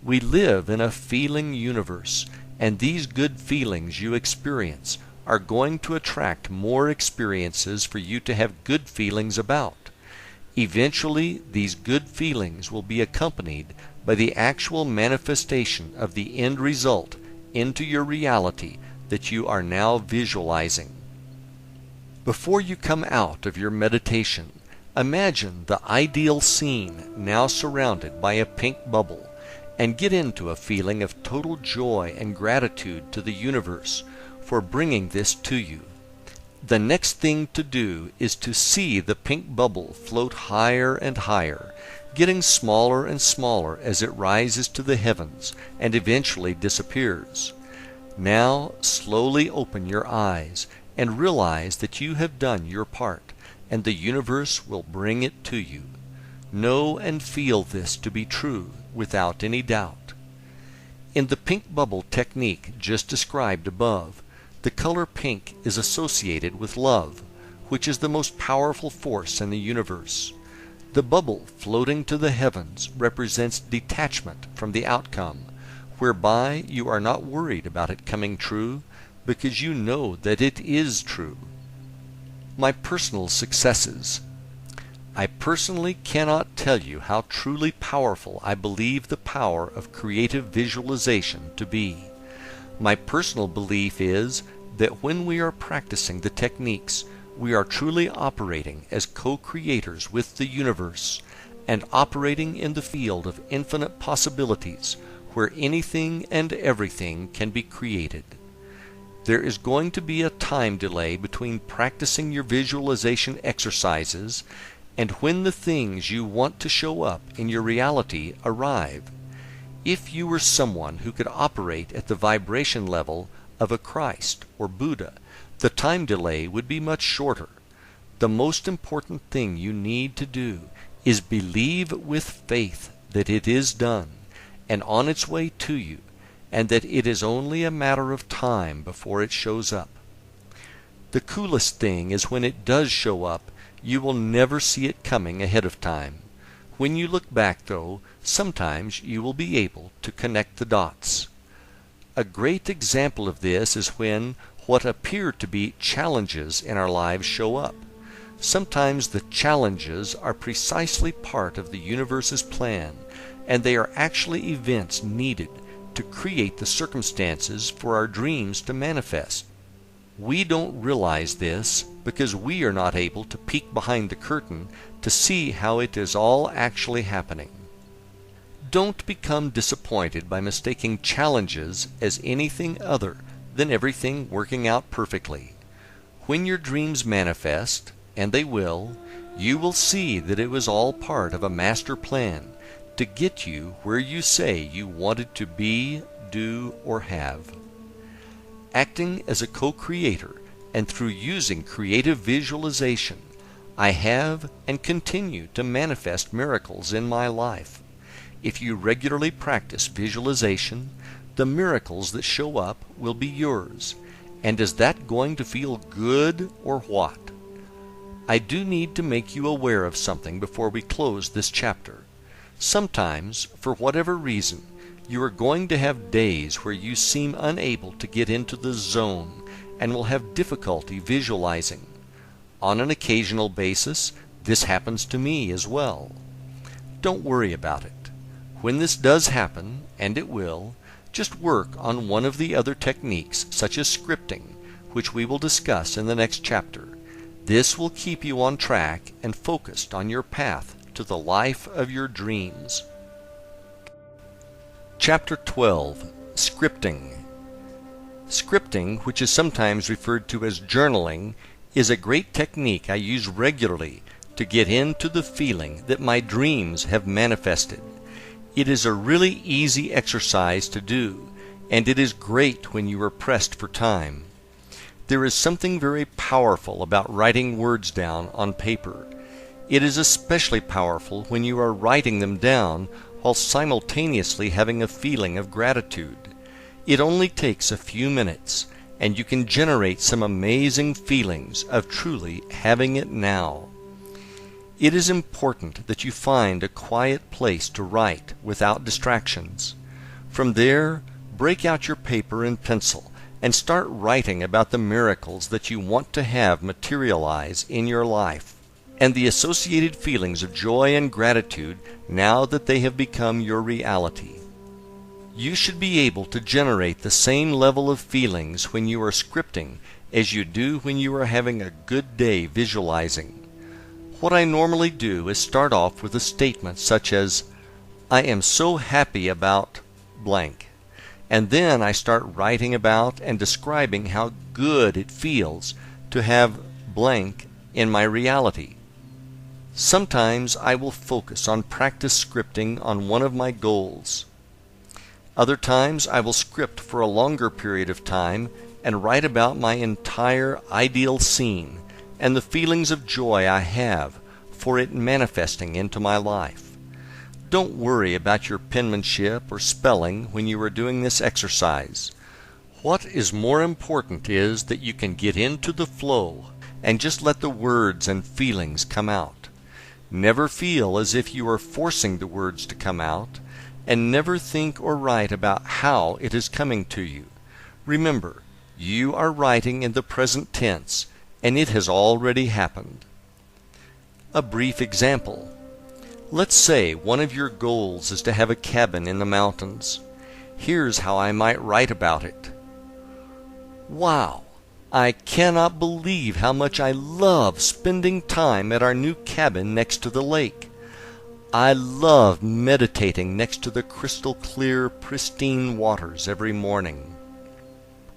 We live in a feeling universe, and these good feelings you experience are going to attract more experiences for you to have good feelings about. Eventually, these good feelings will be accompanied by the actual manifestation of the end result into your reality that you are now visualizing. Before you come out of your meditation, imagine the ideal scene now surrounded by a pink bubble, and get into a feeling of total joy and gratitude to the universe for bringing this to you. The next thing to do is to see the pink bubble float higher and higher, getting smaller and smaller as it rises to the heavens and eventually disappears. Now slowly open your eyes and realize that you have done your part, and the universe will bring it to you. Know and feel this to be true without any doubt. In the pink bubble technique just described above, the color pink is associated with love, which is the most powerful force in the universe. The bubble floating to the heavens represents detachment from the outcome, whereby you are not worried about it coming true because you know that it is true. My personal successes. I personally cannot tell you how truly powerful I believe the power of creative visualization to be. My personal belief is that when we are practicing the techniques, we are truly operating as co-creators with the universe and operating in the field of infinite possibilities where anything and everything can be created. There is going to be a time delay between practicing your visualization exercises and when the things you want to show up in your reality arrive. If you were someone who could operate at the vibration level of a Christ or Buddha, the time delay would be much shorter. The most important thing you need to do is believe with faith that it is done and on its way to you, and that it is only a matter of time before it shows up. The coolest thing is when it does show up, you will never see it coming ahead of time. When you look back, though, sometimes you will be able to connect the dots. A great example of this is when what appear to be challenges in our lives show up. Sometimes the challenges are precisely part of the universe's plan, and they are actually events needed to create the circumstances for our dreams to manifest. We don't realize this because we are not able to peek behind the curtain to see how it is all actually happening. Don't become disappointed by mistaking challenges as anything other than everything working out perfectly. When your dreams manifest, and they will, you will see that it was all part of a master plan to get you where you say you wanted to be, do, or have. Acting as a co-creator and through using creative visualization, I have and continue to manifest miracles in my life. If you regularly practice visualization, the miracles that show up will be yours. And is that going to feel good or what? I do need to make you aware of something before we close this chapter. Sometimes, for whatever reason, you are going to have days where you seem unable to get into the zone and will have difficulty visualizing. On an occasional basis, this happens to me as well. Don't worry about it. When this does happen, and it will, just work on one of the other techniques, such as scripting, which we will discuss in the next chapter. This will keep you on track and focused on your path to the life of your dreams. Chapter 12. Scripting. Scripting, which is sometimes referred to as journaling, is a great technique I use regularly to get into the feeling that my dreams have manifested. It is a really easy exercise to do, and it is great when you are pressed for time. There is something very powerful about writing words down on paper. It is especially powerful when you are writing them down while simultaneously having a feeling of gratitude. It only takes a few minutes, and you can generate some amazing feelings of truly having it now. It is important that you find a quiet place to write without distractions. From there, break out your paper and pencil and start writing about the miracles that you want to have materialize in your life, and the associated feelings of joy and gratitude now that they have become your reality. You should be able to generate the same level of feelings when you are scripting as you do when you are having a good day visualizing. What I normally do is start off with a statement such as, "I am so happy about blank," and then I start writing about and describing how good it feels to have blank in my reality. Sometimes I will focus on practice scripting on one of my goals. Other times I will script for a longer period of time and write about my entire ideal scene and the feelings of joy I have for it manifesting into my life. Don't worry about your penmanship or spelling when you are doing this exercise. What is more important is that you can get into the flow and just let the words and feelings come out. Never feel as if you are forcing the words to come out, and never think or write about how it is coming to you. Remember, you are writing in the present tense, and it has already happened. A brief example. Let's say one of your goals is to have a cabin in the mountains. Here's how I might write about it. Wow! I cannot believe how much I love spending time at our new cabin next to the lake. I love meditating next to the crystal clear, pristine waters every morning.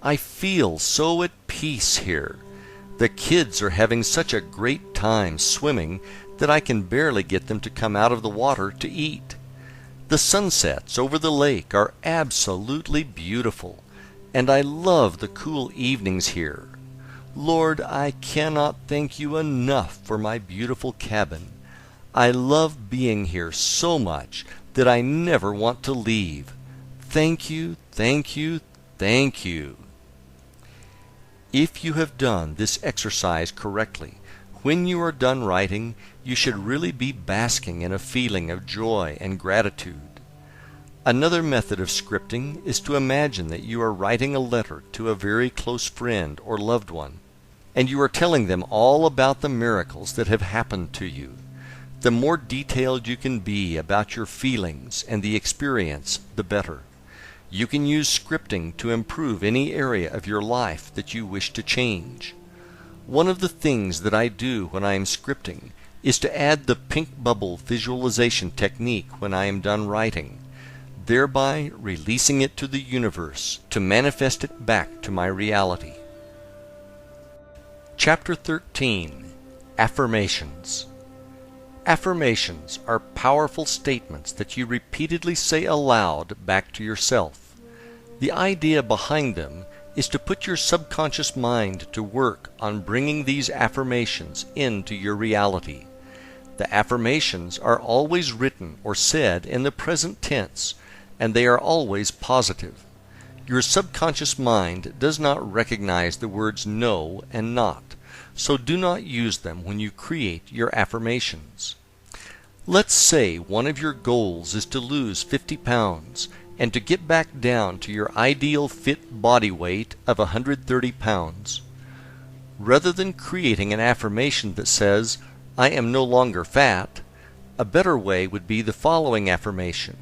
I feel so at peace here. The kids are having such a great time swimming that I can barely get them to come out of the water to eat. The sunsets over the lake are absolutely beautiful, and I love the cool evenings here. Lord, I cannot thank you enough for my beautiful cabin. I love being here so much that I never want to leave. Thank you, thank you, thank you. If you have done this exercise correctly, when you are done writing, you should really be basking in a feeling of joy and gratitude. Another method of scripting is to imagine that you are writing a letter to a very close friend or loved one, and you are telling them all about the miracles that have happened to you. The more detailed you can be about your feelings and the experience, the better. You can use scripting to improve any area of your life that you wish to change. One of the things that I do when I am scripting is to add the pink bubble visualization technique when I am done writing, thereby releasing it to the universe to manifest it back to my reality. Chapter 13. Affirmations. Affirmations are powerful statements that you repeatedly say aloud back to yourself. The idea behind them is to put your subconscious mind to work on bringing these affirmations into your reality. The affirmations are always written or said in the present tense, and they are always positive. Your subconscious mind does not recognize the words no and not, so do not use them when you create your affirmations. Let's say one of your goals is to lose 50 pounds and to get back down to your ideal fit body weight of 130 pounds. Rather than creating an affirmation that says, "I am no longer fat," a better way would be the following affirmation: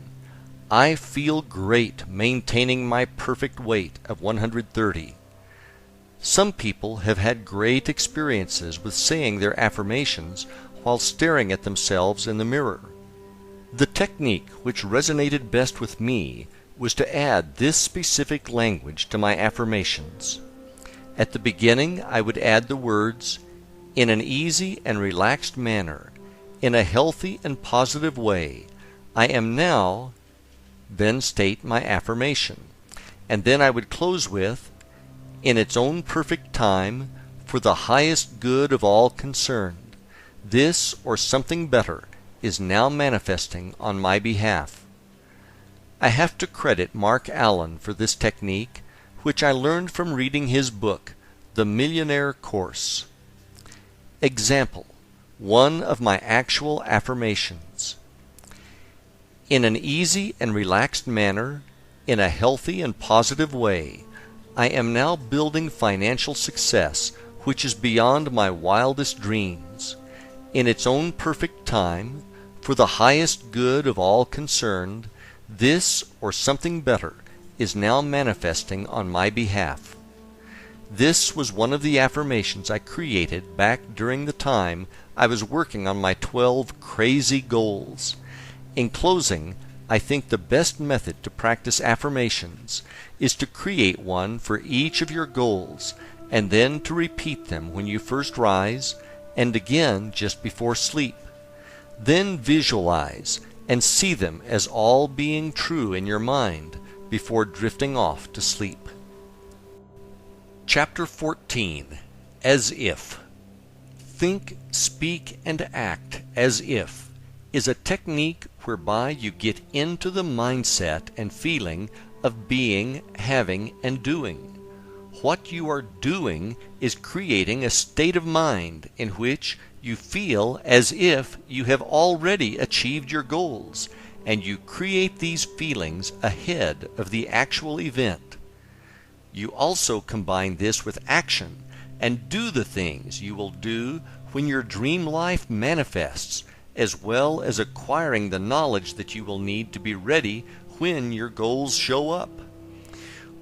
"I feel great maintaining my perfect weight of 130. Some people have had great experiences with saying their affirmations while staring at themselves in the mirror. The technique which resonated best with me was to add this specific language to my affirmations. At the beginning, I would add the words, "In an easy and relaxed manner, in a healthy and positive way, I am now," then state my affirmation. And then I would close with, "In its own perfect time, for the highest good of all concerned, this or something better is now manifesting on my behalf." I have to credit Mark Allen for this technique, which I learned from reading his book, The Millionaire Course. Example: one of my actual affirmations. In an easy and relaxed manner, in a healthy and positive way, I am now building financial success which is beyond my wildest dreams. In its own perfect time, for the highest good of all concerned, this or something better is now manifesting on my behalf. This was one of the affirmations I created back during the time I was working on my 12 crazy goals. In closing, I think the best method to practice affirmations is to create one for each of your goals and then to repeat them when you first rise and again just before sleep. Then visualize and see them as all being true in your mind before drifting off to sleep. Chapter 14. As If. Think, speak, and act as if is a technique whereby you get into the mindset and feeling of being, having, and doing. What you are doing is creating a state of mind in which you feel as if you have already achieved your goals, and you create these feelings ahead of the actual event. You also combine this with action and do the things you will do when your dream life manifests, as well as acquiring the knowledge that you will need to be ready when your goals show up.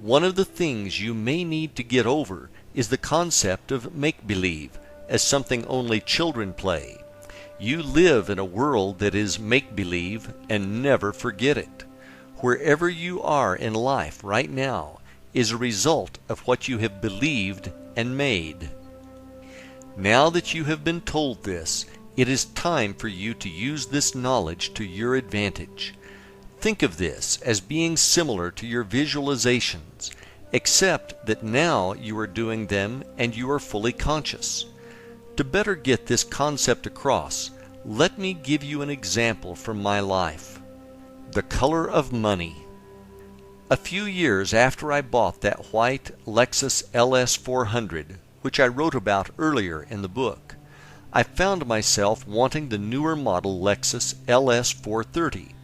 One of the things you may need to get over is the concept of make-believe as something only children play. You live in a world that is make-believe, and never forget it. Wherever you are in life right now is a result of what you have believed and made. Now that you have been told this, it is time for you to use this knowledge to your advantage. Think of this as being similar to your visualizations, except that now you are doing them and you are fully conscious. To better get this concept across, let me give you an example from my life. The color of money. A few years after I bought that white Lexus LS 400, which I wrote about earlier in the book, I found myself wanting the newer model Lexus LS 430.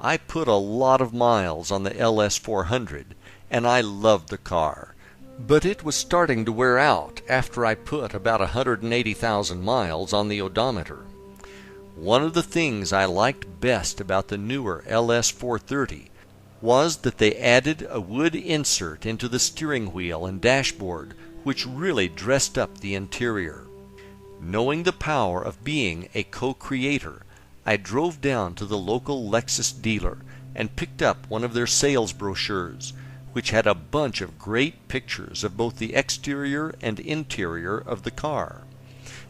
I put a lot of miles on the LS 400, and I loved the car, but it was starting to wear out after I put about 180,000 miles on the odometer. One of the things I liked best about the newer LS 430 was that they added a wood insert into the steering wheel and dashboard, which really dressed up the interior. Knowing the power of being a co-creator, I drove down to the local Lexus dealer and picked up one of their sales brochures, which had a bunch of great pictures of both the exterior and interior of the car.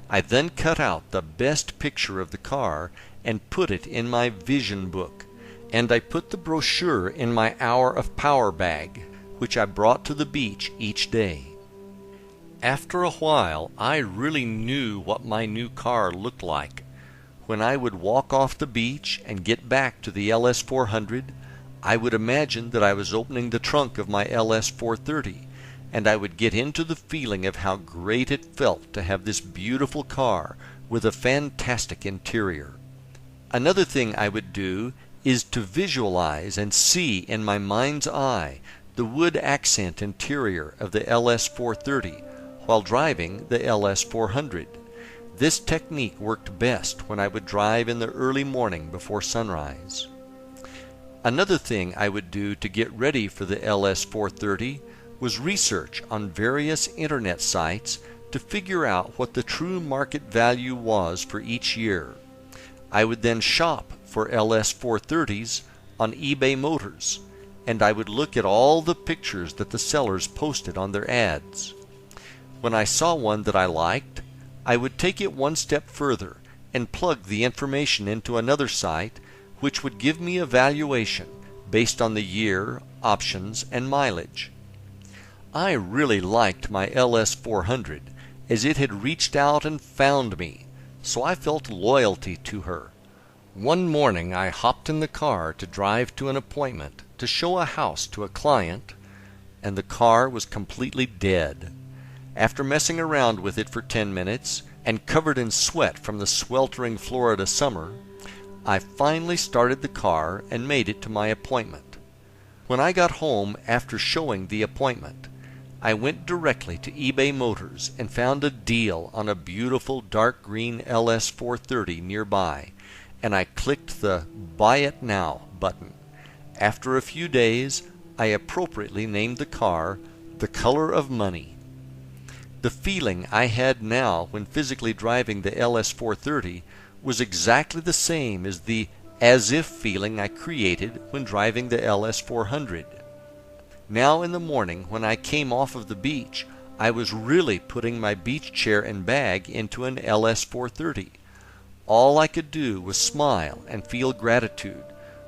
I then cut out the best picture of the car and put it in my vision book, and I put the brochure in my Hour of Power bag, which I brought to the beach each day. After a while, I really knew what my new car looked like. When I would walk off the beach and get back to the LS 400, I would imagine that I was opening the trunk of my LS 430, and I would get into the feeling of how great it felt to have this beautiful car with a fantastic interior. Another thing I would do is to visualize and see in my mind's eye the wood accent interior of the LS 430 while driving the LS 400. This technique worked best when I would drive in the early morning before sunrise. Another thing I would do to get ready for the LS 430 was research on various internet sites to figure out what the true market value was for each year. I would then shop for LS 430s on eBay Motors, and I would look at all the pictures that the sellers posted on their ads. When I saw one that I liked, I would take it one step further and plug the information into another site, which would give me a valuation based on the year, options, and mileage. I really liked my LS 400 as it had reached out and found me, so I felt loyalty to her. One morning I hopped in the car to drive to an appointment to show a house to a client, and the car was completely dead. After messing around with it for 10 minutes and covered in sweat from the sweltering Florida summer, I finally started the car and made it to my appointment. When I got home after showing the appointment, I went directly to eBay Motors and found a deal on a beautiful dark green LS 430 nearby, and I clicked the Buy It Now button. After a few days, I appropriately named the car The Color of Money. The feeling I had now when physically driving the LS 430 was exactly the same as the as-if feeling I created when driving the LS 400. Now in the morning when I came off of the beach, I was really putting my beach chair and bag into an LS 430. All I could do was smile and feel gratitude,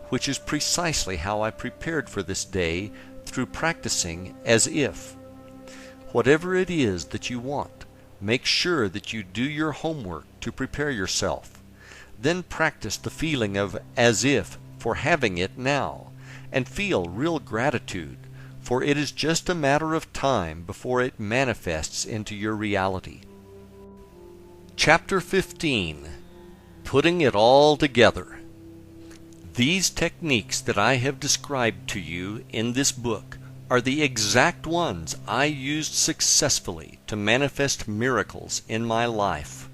which is precisely how I prepared for this day through practicing as if. Whatever it is that you want, make sure that you do your homework to prepare yourself. Then practice the feeling of as if for having it now, and feel real gratitude, for it is just a matter of time before it manifests into your reality. Chapter 15. Putting it all together. These techniques that I have described to you in this book are the exact ones I used successfully to manifest miracles in my life.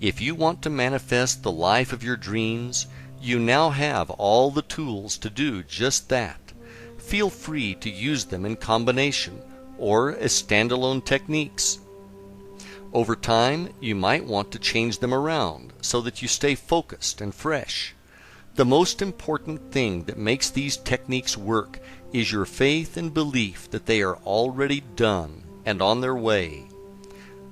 If you want to manifest the life of your dreams, you now have all the tools to do just that. Feel free to use them in combination or as standalone techniques. Over time, you might want to change them around so that you stay focused and fresh. The most important thing that makes these techniques work is your faith and belief that they are already done and on their way.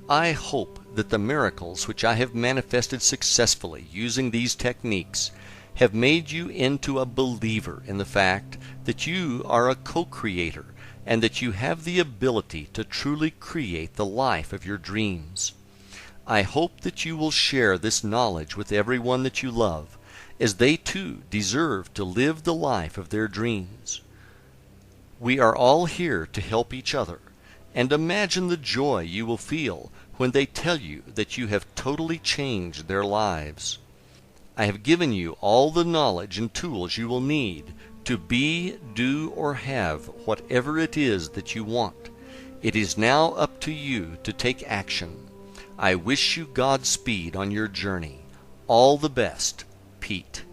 I hope that the miracles which I have manifested successfully using these techniques have made you into a believer in the fact that you are a co-creator and that you have the ability to truly create the life of your dreams. I hope that you will share this knowledge with everyone that you love, as they too deserve to live the life of their dreams. We are all here to help each other, and imagine the joy you will feel when they tell you that you have totally changed their lives. I have given you all the knowledge and tools you will need to be, do, or have whatever it is that you want. It is now up to you to take action. I wish you Godspeed on your journey. All the best, Pete.